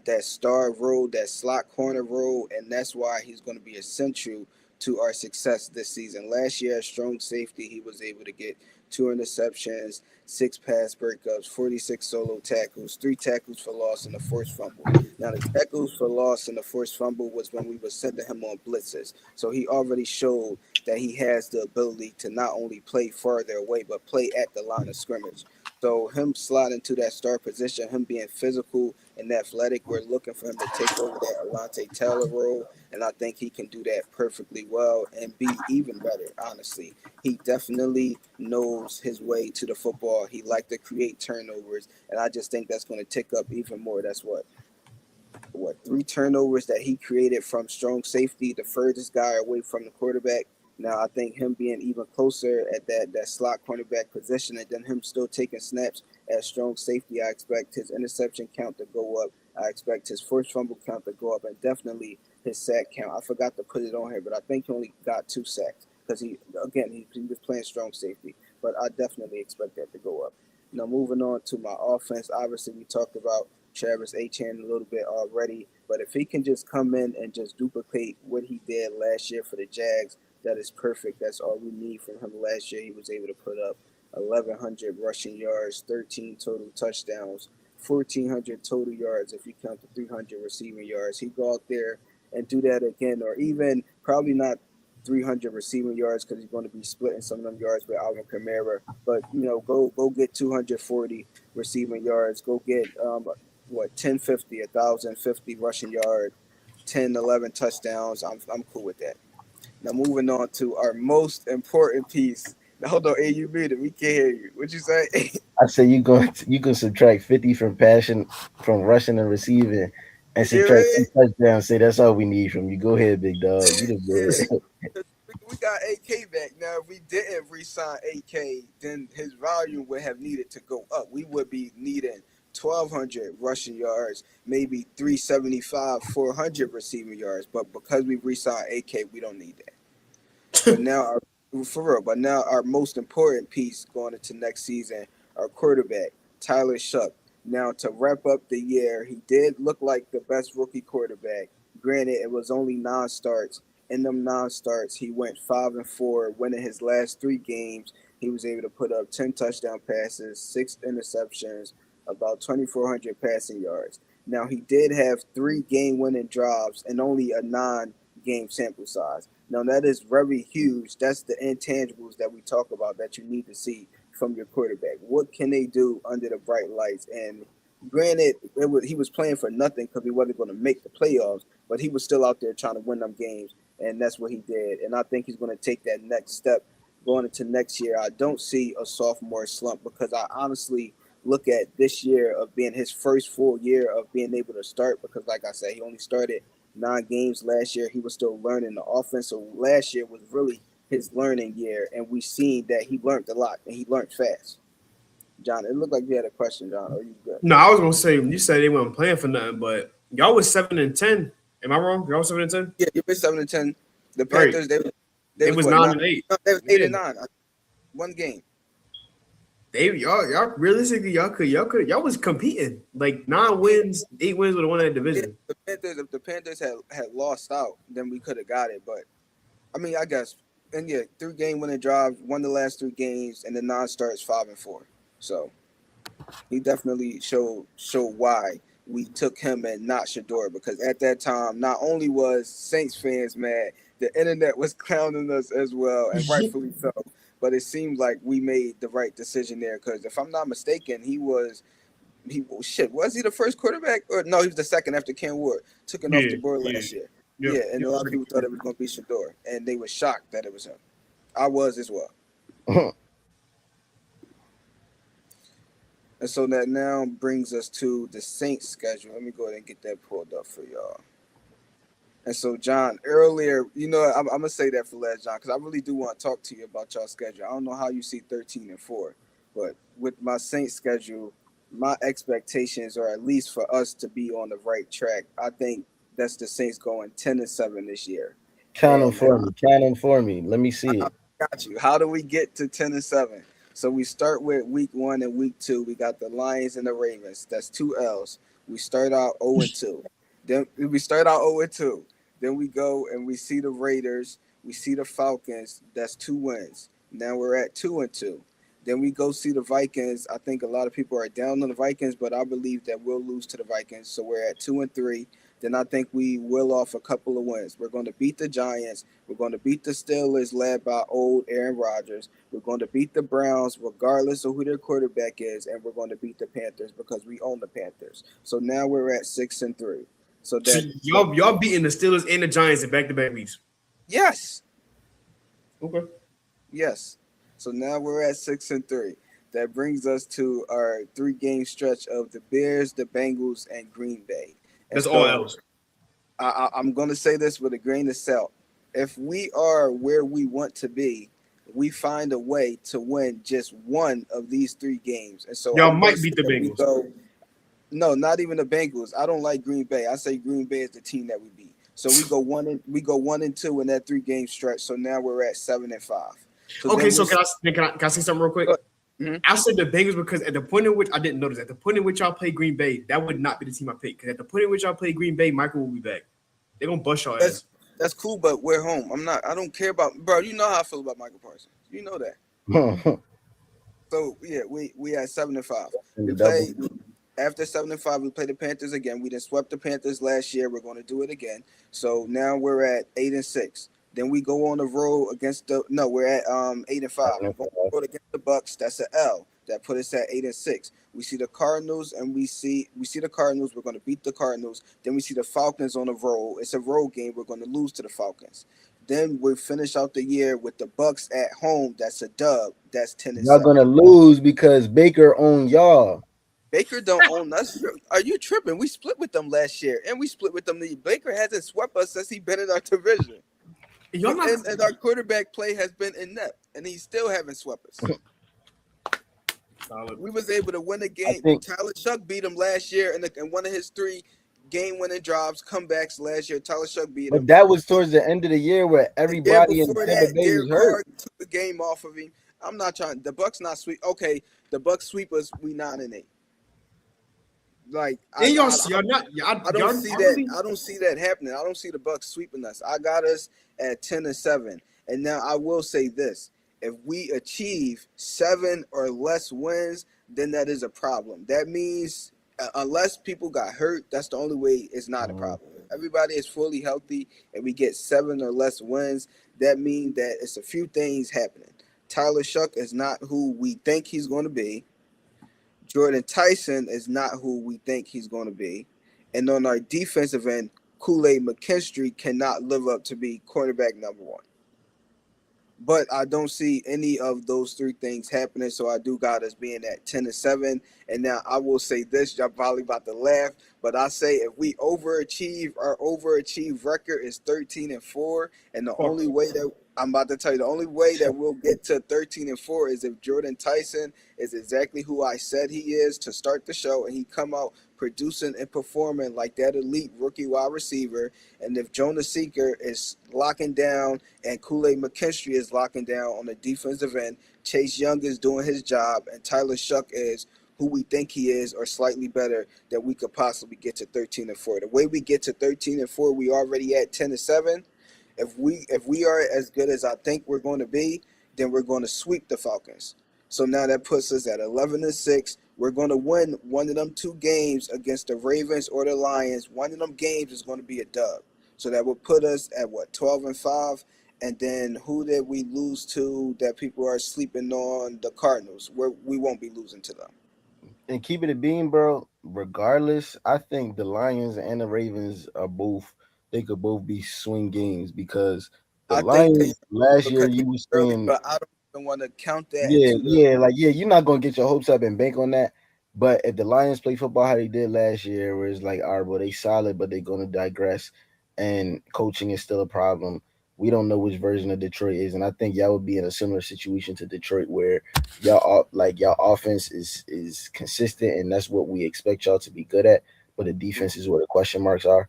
that star role, that slot corner role, and that's why he's going to be essential to our success this season. Last year, strong safety, he was able to get 2 interceptions, 6 pass breakups, 46 solo tackles, 3 tackles for loss, and a forced fumble. Now, the tackles for loss and the forced fumble was when we were sending him on blitzes. So he already showed that he has the ability to not only play farther away, but play at the line of scrimmage. So him sliding to that star position, him being physical and athletic, we're looking for him to take over that Alante Taylor role, and I think he can do that perfectly well and be even better, honestly. He definitely knows his way to the football. He likes to create turnovers, and I just think that's going to tick up even more. That's what 3 turnovers that he created from strong safety, the furthest guy away from the quarterback. Now I think him being even closer at that slot cornerback position, and then him still taking snaps at strong safety, I expect his interception count to go up. I expect his first fumble count to go up, and definitely his sack count. I forgot to put it on here, but I think he only got 2 sacks because he was playing strong safety. But I definitely expect that to go up. Now moving on to my offense, obviously we talked about Travis Etienne a little bit already, but if he can just come in and just duplicate what he did last year for the Jags, that is perfect. That's all we need from him. Last year, he was able to put up 1,100 rushing yards, 13 total touchdowns, 1,400 total yards if you count the 300 receiving yards. He go out there and do that again, or even probably not 300 receiving yards because he's going to be splitting some of them yards with Alvin Kamara. But go get 240 receiving yards. Go get 1050, 1,050 rushing yard, 10, 11 touchdowns. I'm cool with that. Now moving on to our most important piece. Now, hold on, hey, you muted. We can't hear you. What you say? I say you can subtract 50 from passion, from rushing and receiving, and You subtract ready? 2 touchdowns. Say that's all we need from you. Go ahead, big dog. You the Yeah. good. We got AK back. Now, if we didn't re-sign AK, then his volume would have needed to go up. We would be needing 1,200 rushing yards, maybe 375, 400 receiving yards. But because we re-signed AK, we don't need that. But now, for real, our most important piece going into next season, our quarterback, Tyler Shuck. Now, to wrap up the year, he did look like the best rookie quarterback. Granted, it was only 9 starts. In them 9 starts, he went 5-4, winning his last 3 games. He was able to put up 10 touchdown passes, 6 interceptions, about 2,400 passing yards. Now, he did have 3 game-winning drives and only a 9 game sample size. Now, that is very huge. That's the intangibles that we talk about that you need to see from your quarterback. What can they do under the bright lights? And granted, he was playing for nothing because he wasn't going to make the playoffs, but he was still out there trying to win them games, and that's what he did. And I think he's going to take that next step going into next year. I don't see a sophomore slump because I honestly look at this year of being his first full year of being able to start because, like I said, he only started 9 games last year. He was still learning the offense. So last year was really his learning year, and we seen that he learned a lot and he learned fast. John, it looked like you had a question, John. Are you good? No, I was gonna say you said they weren't playing for nothing, but y'all was 7-10. Am I wrong? Y'all was 7-10. Yeah, you missed 7-10. The Right. Panthers, It was what, 9-8. No, they was Yeah. 8-9. 1 game. Y'all realistically y'all was competing like 9 wins, 8 wins with a one in that division. The Panthers, if the Panthers had lost out, then we could have got it. But I mean, I guess, and yeah, 3 game-winning drives, won the last 3 games, and the 9 starts 5-4. So he definitely showed why we took him and not Shador, because at that time, not only was Saints fans mad, the internet was clowning us as well, and rightfully so. But it seemed like we made the right decision there, because if I'm not mistaken, was he the first quarterback, or no, he was the second after Ken Ward took it off the board last year. Yep. Yeah, and a lot of people thought it was going to be Shador, and they were shocked that it was him. I was as well. And so that now brings us to the Saints schedule. Let me go ahead and get that pulled up for y'all. And so, John, earlier, I'm going to say that for last, John, because I really do want to talk to you about y'all schedule. I don't know how you see 13-4, but with my Saints schedule, my expectations are at least for us to be on the right track. I think that's the Saints going 10-7 this year. Count them for me. Count them for me. Let me see it. Got you. How do we get to 10-7? So we start with week 1 and week 2. We got the Lions and the Ravens. That's 2 L's. We start out 0-2. Then we start out 0-2. Then we go and we see the Raiders. We see the Falcons. That's 2 wins. Now we're at 2-2. Then we go see the Vikings. I think a lot of people are down on the Vikings, but I believe that we'll lose to the Vikings. So we're at 2-3. Then I think we will off a couple of wins. We're going to beat the Giants. We're going to beat the Steelers, led by old Aaron Rodgers. We're going to beat the Browns, regardless of who their quarterback is, and we're going to beat the Panthers because we own the Panthers. So now we're at 6-3. So that y'all beating the Steelers and the Giants in back-to-back weeks. Yes. Okay. Yes. So now we're at 6-3. That brings us to our 3-game stretch of the Bears, the Bengals, and Green Bay. That's all else. I'm going to say this with a grain of salt. If we are where we want to be, we find a way to win just one of these 3 games. And so y'all might beat the Bengals. No, not even the Bengals. I don't like Green Bay. I say Green Bay is the team that we beat. So we go 1-2 in that 3-game stretch. So now we're at 7-5. Okay, so can I say something real quick? Mm-hmm. I said the Bengals because at the point in which I didn't notice, at the point in which y'all play Green Bay, that would not be the team I picked. Because at the point in which y'all play Green Bay, Michael will be back. They're gonna bust y'all ass. That's cool, but we're home. I don't care about, bro. You know how I feel about Michael Parsons. You know that. So yeah, we at 7-5. We play after 7-5. We play the Panthers again. We just swept the Panthers last year. We're going to do it again. So now we're at 8-6. Then we go on the road against we're at 8-5. We're going to road against the Bucks. That's an L. That put us at 8-6. We see the Cardinals, and we see the Cardinals. We're going to beat the Cardinals. Then we see the Falcons on the road. It's a road game. We're going to lose to the Falcons. Then we finish out the year with the Bucks at home. That's a dub. That's 10-7. Y'all gonna lose because Baker owned y'all. Baker don't own us. Are you tripping? We split with them last year, and we split with them. Baker hasn't swept us since he been in our division. And our quarterback play has been inept, and he still haven't swept us. We was able to win a game. Tyler Shuck beat him last year in one of his 3 game-winning drives, comebacks last year. Tyler Shuck beat him. But that was towards the end of the year where everybody in Tampa Bay was hurt. Took the game off of him. I'm not trying. The Bucks not sweep. Okay, the Bucks sweep us. We 9-8. Like And y'all not I don't y'all see I that. really I don't see that happening. I don't see the Bucks sweeping us. I got us at 10-7. And now I will say this: if we achieve 7 or less wins, then that is a problem. That means unless people got hurt, that's the only way it's not a problem. If everybody is fully healthy and we get 7 or less wins, that means that it's a few things happening. Tyler Shuck is not who we think he's going to be. Jordan Tyson is not who we think he's going to be. And on our defensive end, Kool-Aid McKinstry cannot live up to be cornerback number one. But I don't see any of those three things happening. So I do got us being at 10-7. And now I will say this, y'all probably about to laugh, but I say if we overachieve, our overachieve record is 13-4. And the fuck. only way that I'm about to tell you, the only way that we'll get to 13-4 is if Jordan Tyson is exactly who I said he is to start the show, and he come out producing and performing like that elite rookie wide receiver. And if Jonah Seeker is locking down and Kool-Aid McKinstry is locking down on the defensive end, Chase Young is doing his job, and Tyler Shuck is who we think he is or slightly better, that we could possibly get to 13-4. The way we get to 13-4, we already at 10-7. If we are as good as I think we're going to be, then we're going to sweep the Falcons. So now that puts us at 11-6. We're going to win one of them two games against the Ravens or the Lions. One of them games is going to be a dub. So that will put us at what, 12-5. And then who did we lose to that people are sleeping on? The Cardinals. Where we won't be losing to them. And keep it a bean, bro. Regardless, I think the Lions and the Ravens are both. They could both be swing games because the I think they, Lions last year because you it's were early, saying, but I don't even want to count that yeah, into the. yeah, like yeah, you're not gonna get your hopes up and bank on that. But if the Lions play football how they did last year, where it's like, all right, well, they solid, but they're gonna digress, and coaching is still a problem. We don't know which version of Detroit is, and I think y'all would be in a similar situation to Detroit, where y'all offense is consistent, and that's what we expect y'all to be good at. But the defense is where the question marks are.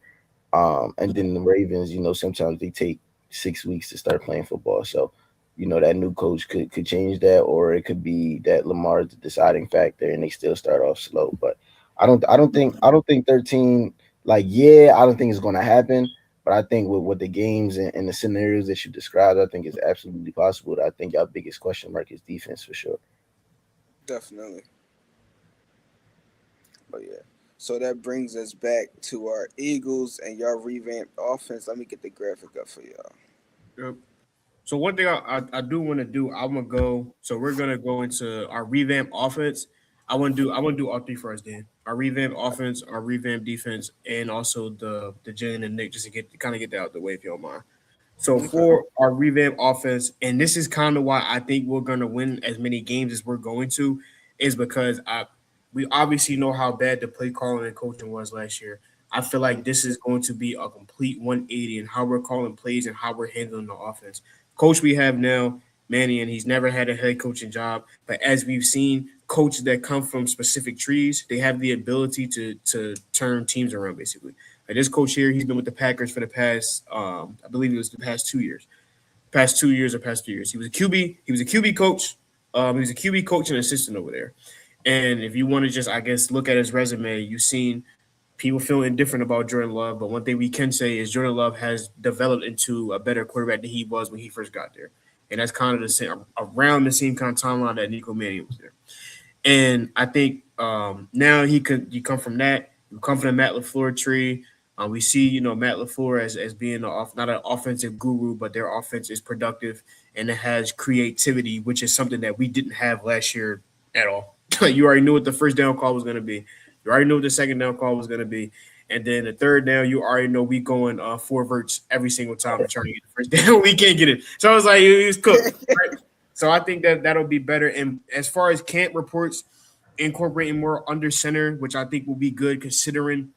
And then the Ravens, sometimes they take 6 weeks to start playing football. So, that new coach could change that, or it could be that Lamar's the deciding factor and they still start off slow. But I don't think 13, like, yeah, I don't think it's gonna happen. But I think with the games and the scenarios that you described, I think it's absolutely possible. I think our biggest question mark is defense for sure. Definitely. But yeah. So that brings us back to our Eagles and y'all revamped offense. Let me get the graphic up for y'all. Yep. So one thing I do want to do, I'm gonna go. So we're gonna go into our revamp offense. I want to do all three for us, Dan. Our revamp offense, our revamp defense, and also the Jalen and Nick, just to kind of get that out the way, if you don't mind. So Okay. for our revamp offense, and this is kind of why I think we're gonna win as many games as we're going to, is because we obviously know how bad the play calling and coaching was last year. I feel like this is going to be a complete 180 in how we're calling plays and how we're handling the offense. Coach we have now, Manny, and he's never had a head coaching job, but as we've seen, coaches that come from specific trees, they have the ability to turn teams around. Basically, like this coach here, he's been with the Packers for the past, I believe it was the past 2 years, past 2 years or past 3 years. He was a QB. He was a QB coach. He was a QB coach and assistant over there. And if you want to just, I guess, look at his resume, you've seen people feel indifferent about Jordan Love. But one thing we can say is Jordan Love has developed into a better quarterback than he was when he first got there. And that's kind of the same, around the same kind of timeline that Nico Manning was there. And I think now you come from that. You come from the Matt LaFleur tree. We see Matt LaFleur as being not an offensive guru, but their offense is productive and it has creativity, which is something that we didn't have last year at all. You already knew what the first down call was going to be. You already knew what the second down call was going to be. And then the third down, you already know we going four verts every single time to try to get the first down. We can't get it. So I was like, he was cooked. Right? So I think that'll be better. And as far as camp reports, incorporating more under center, which I think will be good considering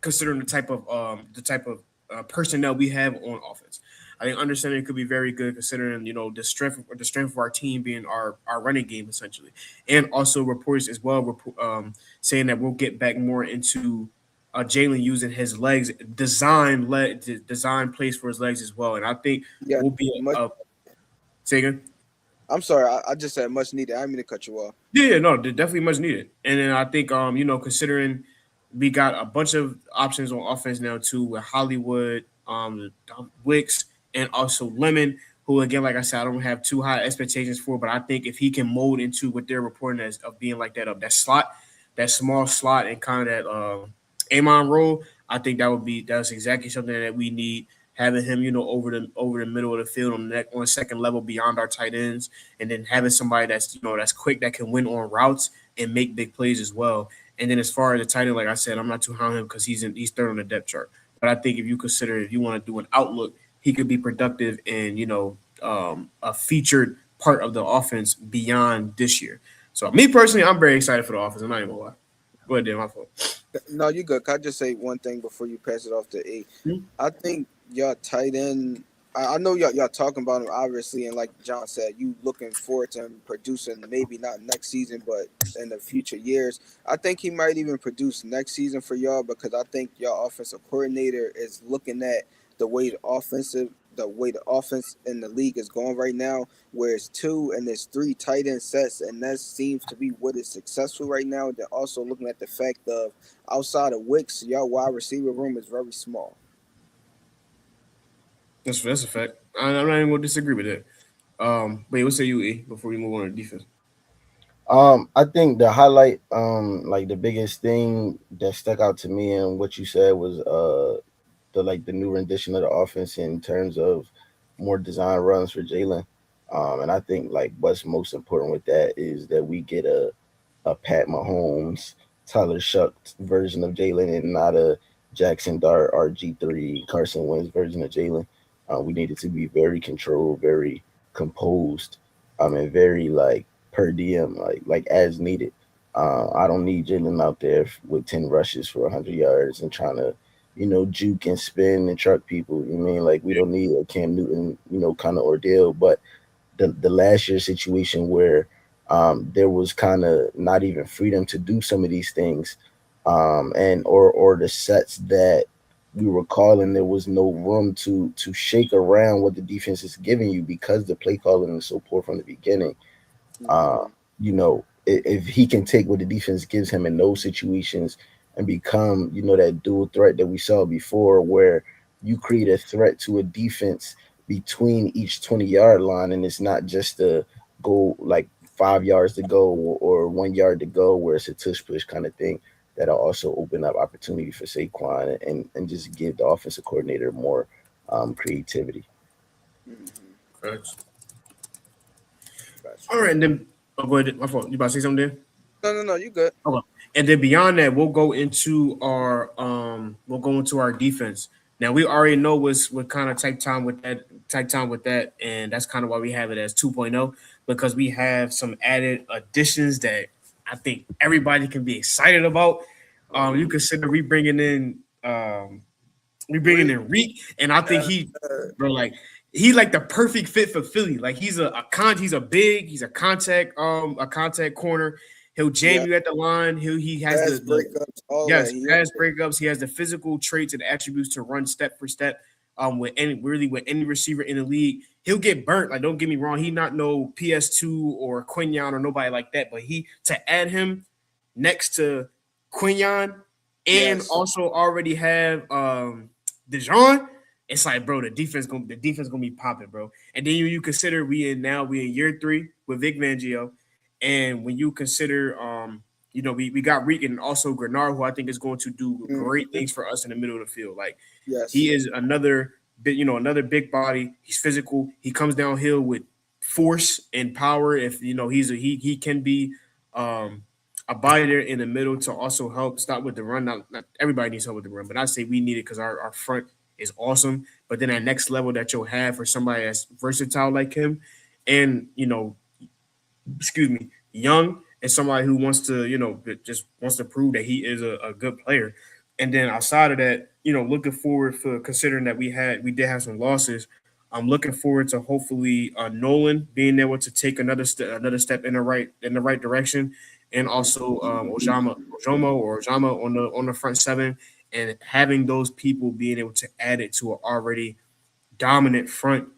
the type of personnel we have on offense. I think under center could be very good considering the strength of our team being our running game essentially, and also reports as well saying that we'll get back more into Jalen using his legs, design plays for his legs as well, and I think Yeah. we'll be Much say again. I'm sorry, I just said much needed. I didn't mean to cut you off. Yeah, no, they're definitely much needed. And then I think considering we got a bunch of options on offense now too with Hollywood, Wicks, and also Lemon, who again, like I said, I don't have too high expectations for, but I think if he can mold into what they're reporting as of being like that slot, that small slot and kind of that Amon role, I think that's exactly something that we need. Having him, over the middle of the field on the second level beyond our tight ends, and then having somebody that's quick that can win on routes and make big plays as well. And then as far as the tight end, like I said, I'm not too high on him because he's third on the depth chart. But I think if you want to do an outlook, he could be productive and a featured part of the offense beyond this year. So me personally, I'm very excited for the offense. I'm not even gonna lie. Go ahead, Dan. My fault. No, you good. Can I just say one thing before you pass it off to A? I think y'all tight end. I know y'all talking about him obviously, and like John said, you looking forward to him producing maybe not next season, but in the future years. I think he might even produce next season for y'all because I think y'all offensive coordinator is looking at the way the offense in the league is going right now, where it's two and there's three tight end sets, and that seems to be what is successful right now. They're also looking at the fact of outside of Wicks, y'all wide receiver room is very small. That's a fact. I'm not even gonna disagree with that. But what say you, E, before we move on to defense? I think the highlight, like the biggest thing that stuck out to me and what you said was the new rendition of the offense in terms of more design runs for Jalen. And I think like what's most important with that is that we get a Pat Mahomes, Tyler Shuck version of Jalen and not a Jackson Dart RG3 Carson Wentz version of Jalen. We needed to be very controlled, very composed, and very like per diem, like as needed. I don't need Jalen out there with 10 rushes for 100 yards and trying to, juke and spin and truck people. You mean like we don't need a Cam Newton, kind of ordeal. But the last year situation where there was kind of not even freedom to do some of these things, and or the sets that we were calling, there was no room to shake around what the defense is giving you because the play calling is so poor from the beginning. uh, Mm-hmm. if he can take what the defense gives him in those situations and become, that dual threat that we saw before, where you create a threat to a defense between each 20-yard line, and it's not just a go like 5 yards to go or 1 yard to go, where it's a tush push kind of thing. That'll also open up opportunity for Saquon and just give the offensive coordinator more creativity. Mm-hmm. Correct. Gotcha. All right, and then go ahead. My fault. You about to say something, Dan? No, you good. Okay. And then beyond that, we'll go into our defense. Now we already know what kind of type time with that, and that's kind of why we have it as 2.0 because we have some added additions that I think everybody can be excited about. You consider we bringing Bree, in Reek, and I think bro, like he like the perfect fit for Philly. Like he's a contact corner. He'll jam yeah, you at the line. He has pass the breakups, all that. yes He pass breakups. He has the physical traits and attributes to run step for step. With any receiver in the league, he'll get burnt. Like don't get me wrong, he not no PS2 or Quinyon or nobody like that. But he to add him next to Quinyon and yes, also already have Dijon, it's like, bro, the defense gonna be popping, bro. And then you consider we in year three with Vic Fangio, and when you consider we got Reek and also Grenard, who I think is going to do great mm-hmm. things for us in the middle of the field. Like Yes, he is another big body. He's physical. He comes downhill with force and power. If he can be um a body there in the middle to also help stop with the run. Not everybody needs help with the run, but I say we need it because our front is awesome. But then that next level that you'll have for somebody that's versatile like him, and excuse me, young and somebody who wants to, just wants to prove that he is a good player. And then outside of that, looking forward for considering that we did have some losses. I'm looking forward to hopefully Nolan being able to take another step in the right direction, and also Ojama on the front seven, and having those people being able to add it to an already dominant front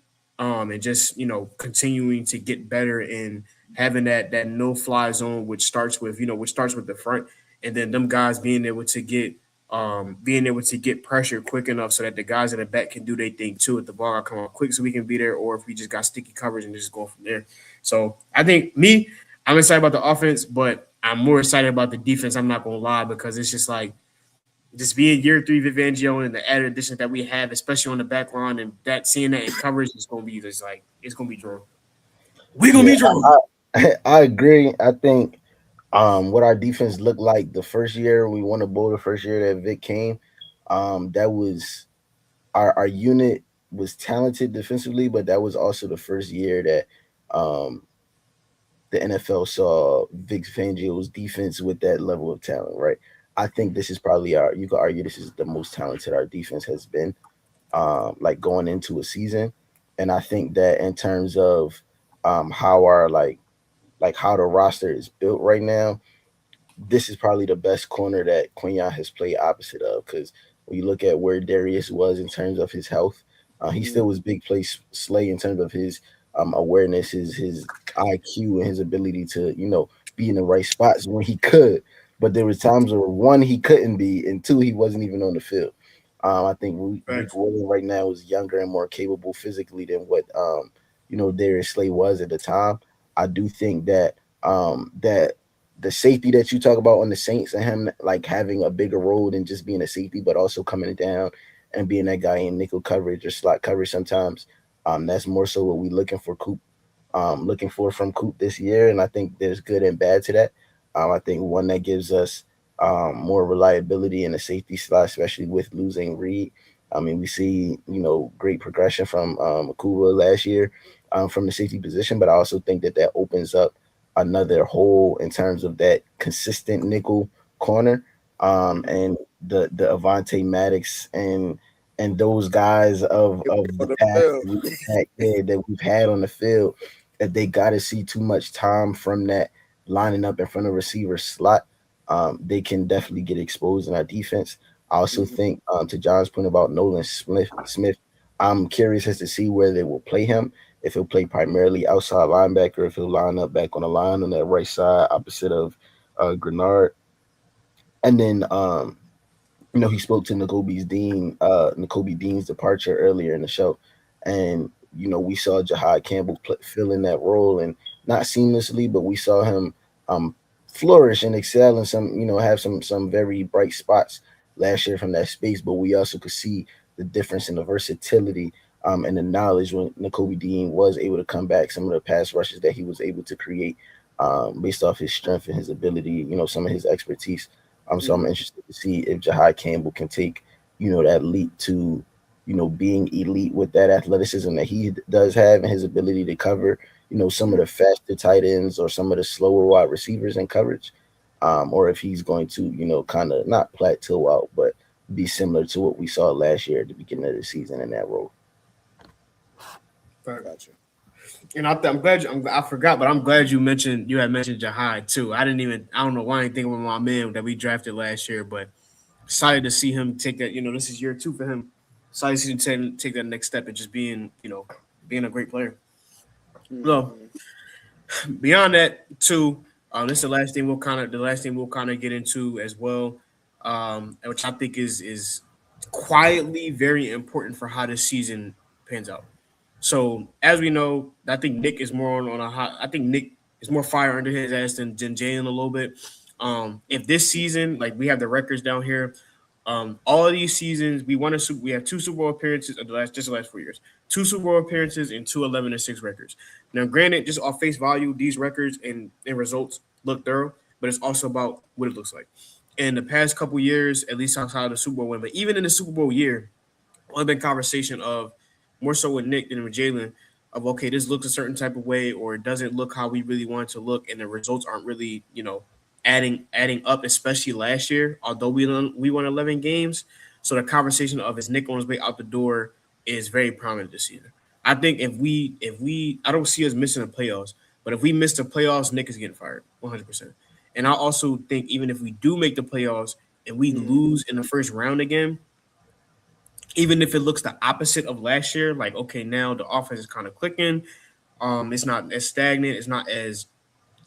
and just continuing to get better and having that no fly zone, which starts with the front, and then them guys being able to get pressure quick enough so that the guys in the back can do their thing too. If the ball come out quick, so we can be there, or if we just got sticky coverage and just go from there. So I think I'm excited about the offense, but I'm more excited about the defense. I'm not gonna lie, because it's just like just being year three Vivangio and the added additions that we have, especially on the back line, and that seeing that in coverage is gonna be just like it's gonna be drawn. We gonna Yeah, be drawn. I agree. I think what our defense looked like the first year we won a bowl, the first year that Vic came, that was our unit was talented defensively, but that was also the first year that um the NFL saw Vic Fangio's defense with that level of talent, right? I think this is probably you could argue this is the most talented our defense has been, like going into a season. And I think that in terms of how our like how the roster is built right now, this is probably the best corner that Quinyon has played opposite of. Because when you look at where Darius was in terms of his health, he still was big play Slay in terms of his awareness, his IQ, and his ability to be in the right spots when he could. But there was times where one he couldn't be, and two he wasn't even on the field. I think Rick Facts. Williams right now is younger and more capable physically than what Darius Slay was at the time. I do think that that the safety that you talk about on the Saints and him like having a bigger role than just being a safety, but also coming down and being that guy in nickel coverage or slot coverage sometimes. That's more so what we're looking for from Coop this year. And I think there's good and bad to that. I think one that gives us more reliability in the safety slot, especially with losing Reed. I mean, we see, great progression from Akuba last year from the safety position, but I also think that that opens up another hole in terms of that consistent nickel corner. And the Avante Maddox and those guys of the On the past field. that we've had on the field, that they got to see too much time from that lining up in front of receiver slot. They can definitely get exposed in our defense. I also think, to John's point about Nolan Smith, I'm curious as to see where they will play him. If he'll play primarily outside linebacker, if he'll line up back on the line on that right side opposite of Grenard. And then he spoke to N'Kobe Dean's departure earlier in the show, and we saw Jahad Campbell fill in that role, and not seamlessly, but we saw him flourish and excel and have some very bright spots last year from that space. But we also could see the difference in the versatility and the knowledge when N'Kobe Dean was able to come back. Some of the pass rushes that he was able to create based off his strength and his ability, some of his expertise. So I'm interested to see if Jahai Campbell can take, that leap to, being elite with that athleticism that he does have and his ability to cover, some of the faster tight ends or some of the slower wide receivers in coverage. Or if he's going to, kind of not plateau out, but be similar to what we saw last year at the beginning of the season in that role. Gotcha. And I'm glad I forgot, but I'm glad you had mentioned Jahai too. I don't know why I didn't think of my man that we drafted last year, but excited to see him take that. This is year two for him. Excited to see him take that next step and just being a great player. So Mm-hmm. beyond that too, this is the last thing we'll kind of get into as well, which I think is quietly very important for how this season pans out. So as we know, I think Nick is more on a hot. I think Nick is more fire under his ass than Jalen a little bit. If this season, like we have the records down here, all of these seasons we have two Super Bowl appearances of the last 4 years, two Super Bowl appearances and two 11-6 records. Now, granted, just off face value, these records and results look thorough, but it's also about what it looks like. In the past couple years, at least outside of the Super Bowl win, but even in the Super Bowl year, only been conversation of more so with Nick than with Jalen of okay, this looks a certain type of way or it doesn't look how we really want it to look, and the results aren't really adding up, especially last year. Although we won 11 games, so the conversation of is Nick on his way out the door is very prominent this season. I think if we I don't see us missing the playoffs, but if we miss the playoffs, Nick is getting fired 100%. And I also think even if we do make the playoffs and we lose in the first round again, even if it looks the opposite of last year, like okay, now the offense is kind of clicking. It's not as stagnant. It's not as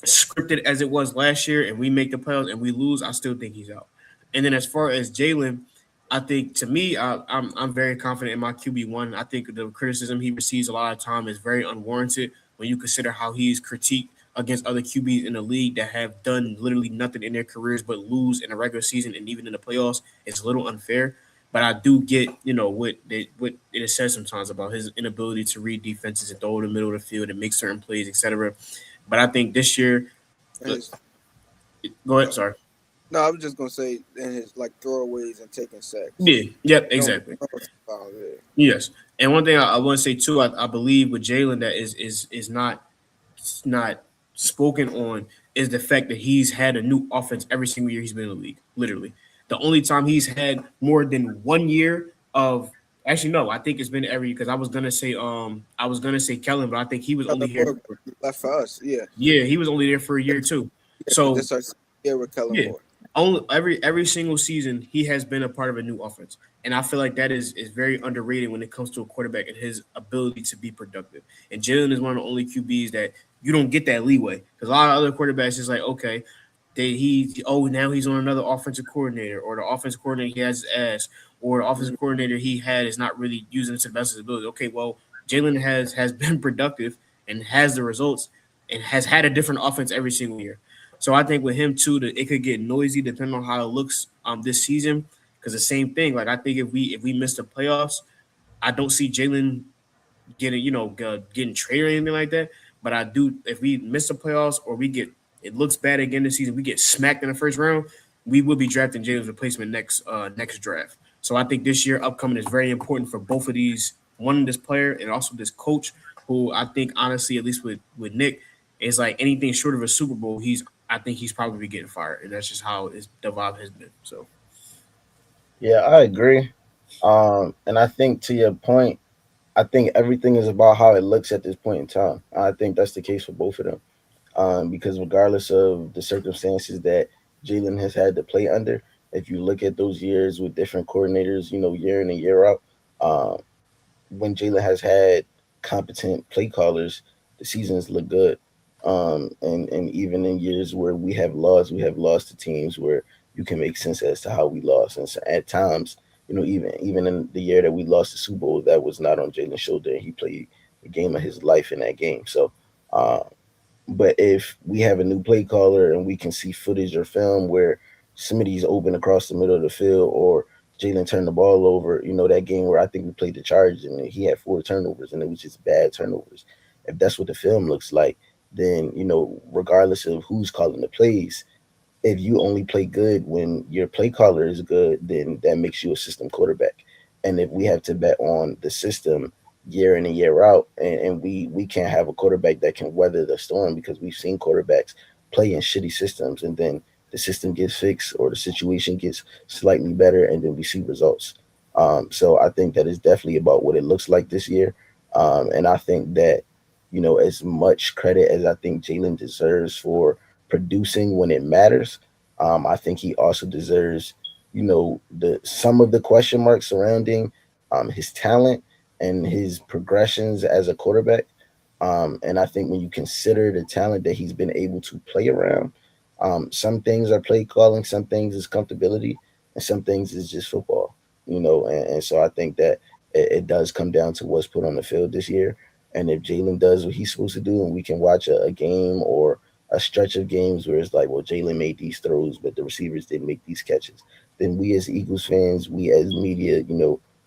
scripted as it was last year, and we make the playoffs and we lose. I still think he's out. And then as far as Jalen, I think to me, I'm very confident in my QB1. I think the criticism he receives a lot of time is very unwarranted when you consider how he's critiqued against other QBs in the league that have done literally nothing in their careers but lose in the regular season and even in the playoffs. It's a little unfair. But I do get, what it says sometimes about his inability to read defenses and throw in the middle of the field and make certain plays, etc. But I think this year, And his go ahead. uh, Sorry. no, I was just gonna say in his like throwaways and taking sacks. Yeah. Yep. Don't Exactly. foul there. Yes. And one thing I want to say too, I believe with Jalen that is not spoken on is the fact that he's had a new offense every single year he's been in the league. Literally, the only time he's had more than 1 year of actually no, I think it's been every because I was gonna say Kellen, but I think he was only Kellen here. Moore left for us, yeah, Yeah, he was only there for a year too. because So this our second year with Kellen yeah, Moore. only every single season he has been a part of a new offense, and I feel like that is very underrated when it comes to a quarterback and his ability to be productive. And Jalen is one of the only QBs that you don't get that leeway because a lot of other quarterbacks is like okay, now he's on another offensive coordinator or the offensive coordinator he has his ass or the offensive Mhm. coordinator he had is not really using it to the best of his ability. Okay, well Jalen has been productive and has the results and has had a different offense every single year. So I think with him too, that it could get noisy depending on how it looks this season. Because the same thing, like I think if we miss the playoffs, I don't see Jalen getting traded or anything like that. But I do if we miss the playoffs or we get it looks bad again this season, we get smacked in the first round, we will be drafting Jalen's replacement next draft. So I think this year upcoming is very important for both of these, one this player and also this coach, who I think honestly, at least with Nick, is like anything short of a Super Bowl, I think he's probably getting fired, and that's just how the vibe has been. So Yeah, I agree. And I think to your point, I think everything is about how it looks at this point in time. I think that's the case for both of them. Because regardless of the circumstances that Jalen has had to play under, if you look at those years with different coordinators, year in and year out, um, when Jalen has had competent play callers, the seasons look good. And even in years where we have lost to teams where you can make sense as to how we lost. And so at times, even in the year that we lost the Super Bowl, that was not on Jalen's shoulder. He played the game of his life in that game. So uh, but if we have a new play caller and we can see footage or film where Smitty's open across the middle of the field or Jalen turned the ball over, that game where I think we played the Chargers and he had 4 turnovers and it was just bad turnovers. If that's what the film looks like, then, regardless of who's calling the plays, if you only play good when your play caller is good, then that makes you a system quarterback. And if we have to bet on the system year in and year out, and we can't have a quarterback that can weather the storm because we've seen quarterbacks play in shitty systems and then the system gets fixed or the situation gets slightly better and then we see results. So I think that is definitely about what it looks like this year. And I think that, as much credit as I think Jalen deserves for producing when it matters, I think he also deserves, the some of the question marks surrounding his talent and his progressions as a quarterback. And I think when you consider the talent that he's been able to play around, some things are play calling, some things is comfortability, and some things is just football. And so I think that it does come down to what's put on the field this year. And if Jalen does what he's supposed to do, and we can watch a game or a stretch of games where it's like, well, Jalen made these throws, but the receivers didn't make these catches, then we as Eagles fans, we as media,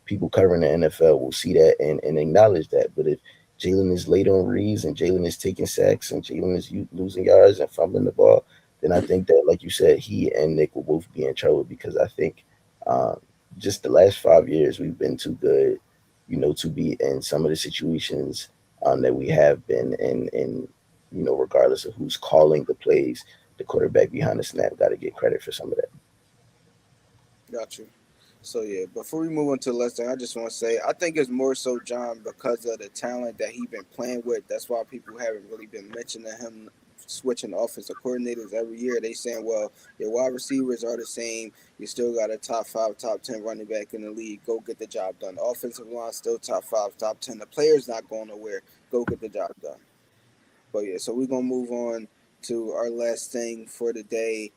people covering the NFL will see that and acknowledge that. But if Jalen is late on reads and Jalen is taking sacks and Jalen is losing yards and fumbling the ball, then I think that, like you said, he and Nick will both be in trouble because I think um, just the last 5 years we've been too good, to be in some of the situations that we have been in. And regardless of who's calling the plays, the quarterback behind the snap got to get credit for some of that. Got you. So yeah, before we move on to Lester, I just want to say I think it's more so John because of the talent that he been playing with. That's why people haven't really been mentioning him switching offensive coordinators every year. They saying, well, your wide receivers are the same. You still got a top 5, top 10 running back in the league. Go get the job done. Offensive line still top 5, top 10. The player's not going nowhere. Go get the job done. But yeah, so we're gonna move on to our last thing for the day.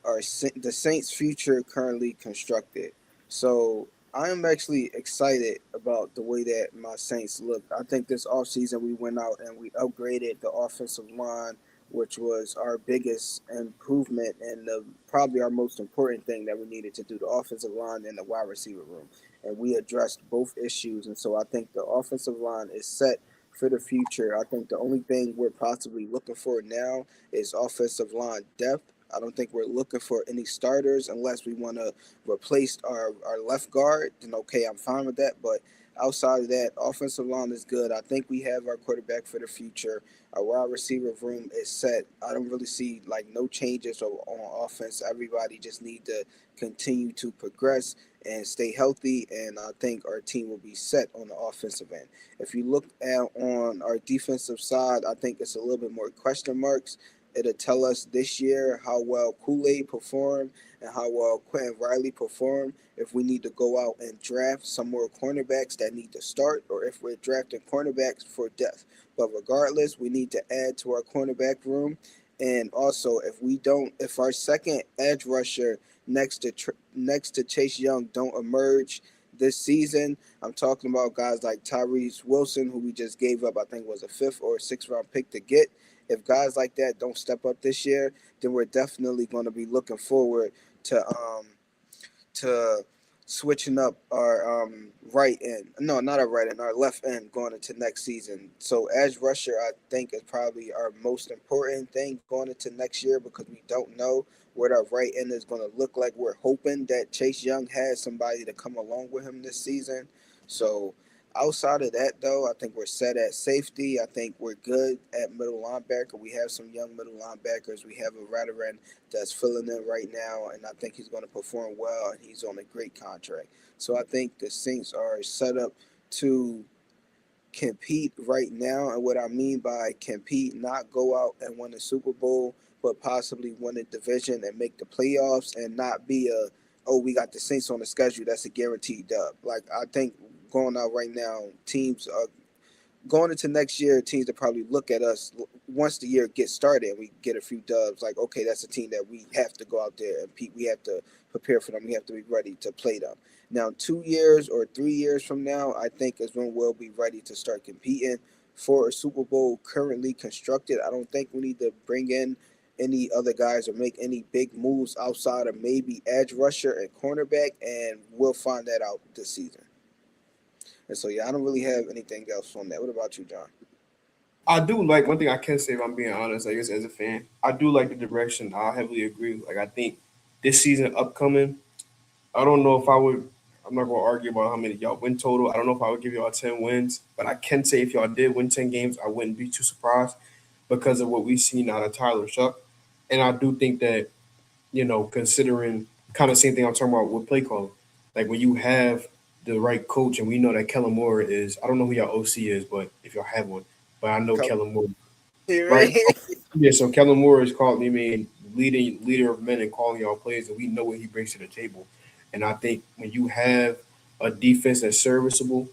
The Saints' future currently constructed. So I am actually excited about the way that my Saints look. I think this offseason we went out and we upgraded the offensive line, which was our biggest improvement and probably our most important thing that we needed to do, the offensive line and the wide receiver room. And we addressed both issues. And so I think the offensive line is set for the future. I think the only thing we're possibly looking for now is offensive line depth. I don't think we're looking for any starters unless we want to replace our left guard. Then okay, I'm fine with that. But outside of that, offensive line is good. I think we have our quarterback for the future. Our wide receiver room is set. I don't really see like no changes on offense. Everybody just need to continue to progress and stay healthy, and I think our team will be set on the offensive end. If you look at on our defensive side, I think it's a little bit more question marks. It'll tell us this year how well Kool-Aid performed and how well Quentin Riley performed. If we need to go out and draft some more cornerbacks that need to start, or if we're drafting cornerbacks for depth. But regardless, we need to add to our cornerback room. And also, if our second edge rusher next to Chase Young don't emerge this season, I'm talking about guys like Tyrese Wilson, who we just gave up, I think was a 5th or 6th round pick to get. If guys like that don't step up this year, then we're definitely going to be looking forward to switching up our right end. No, not our right end, our left end going into next season. So edge rusher, I think, is probably our most important thing going into next year because we don't know what our right end is going to look like. We're hoping that Chase Young has somebody to come along with him this season. So outside of that, though, I think we're set at safety. I think we're good at middle linebacker. We have some young middle linebackers. We have a veteran that's filling in right now, and I think he's going to perform well, and he's on a great contract. So I think the Saints are set up to compete right now. And what I mean by compete, not go out and win a Super Bowl, but possibly win a division and make the playoffs and not be we got the Saints on the schedule. That's a guaranteed dub. Like, I think going out right now, teams are going into next year, teams that probably look at us once the year gets started and we get a few dubs, like, okay, that's a team that we have to go out there and compete. We have to prepare for them. We have to be ready to play them. Now, 2 years or 3 years from now, I think is when we'll be ready to start competing for a Super Bowl currently constructed. I don't think we need to bring in any other guys or make any big moves outside of maybe edge rusher and cornerback, and we'll find that out this season. And so, yeah, I don't really have anything else on that. What about you, John? I do like one thing I can say if I'm being honest, I guess as a fan, I do like the direction. I heavily agree. Like I think this season upcoming, I don't know if I would. I'm not gonna argue about how many y'all win total. I don't know if I would give y'all 10 wins, but I can say if y'all did win 10 games, I wouldn't be too surprised because of what we've seen out of Tyler Shuck. And I do think that, considering kind of same thing I'm talking about with play calling, like when you have the right coach, and we know that Kellen Moore is. I don't know who y'all OC is, but if y'all have one, but I know Kellen Moore, right? Yeah, so Kellen Moore is called. Leader of men and calling y'all plays, and we know what he brings to the table. And I think when you have a defense that's serviceable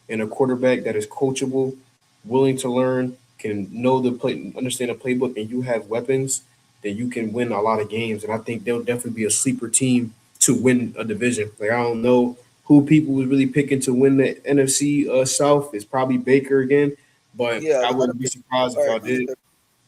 and a quarterback that is coachable, willing to learn, can know the play, understand the playbook, and you have weapons, then you can win a lot of games. And I think they'll definitely be a sleeper team to win a division. Like I don't know who people was really picking to win the NFC South. It's probably Baker again, but Yeah, I wouldn't be surprised if y'all did.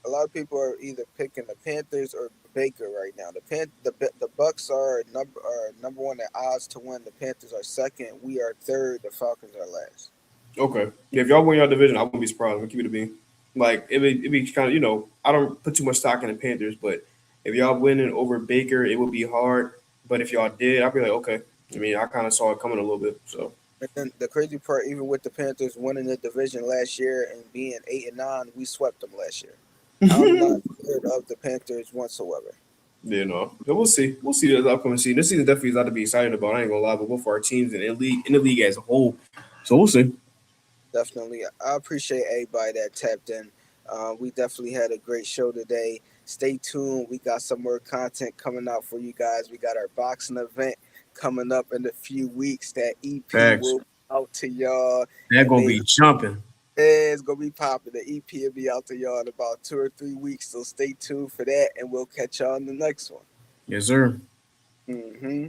a lot of people are either picking the Panthers or Baker right now. The Bucks are number one at odds to win. The Panthers are second. We are third. The Falcons are last. Okay. Yeah, if y'all win your division, I wouldn't be surprised. I'm gonna keep it a bean. Like it'd be kind of I don't put too much stock in the Panthers, but if y'all winning over Baker, it would be hard. But if y'all did, I'd be like, okay. I mean, I kind of saw it coming a little bit. So And then the crazy part, even with the Panthers winning the division last year and being 8-9, we swept them last year. I'm not scared of the Panthers whatsoever. But we'll see. We'll see the upcoming season. This season definitely is a lot to be excited about. I ain't gonna lie, but both our teams and in the league as a whole. So we'll see. Definitely. I appreciate everybody that tapped in. We definitely had a great show today. Stay tuned. We got some more content coming out for you guys. We got our boxing event coming up in a few weeks. That EP Facts. will be out to y'all, That and gonna maybe be jumping. it's gonna be popping. The EP will be out to y'all in about 2 or 3 weeks. So stay tuned for that, and we'll catch y'all in the next one. Yes, sir. Mm-hmm.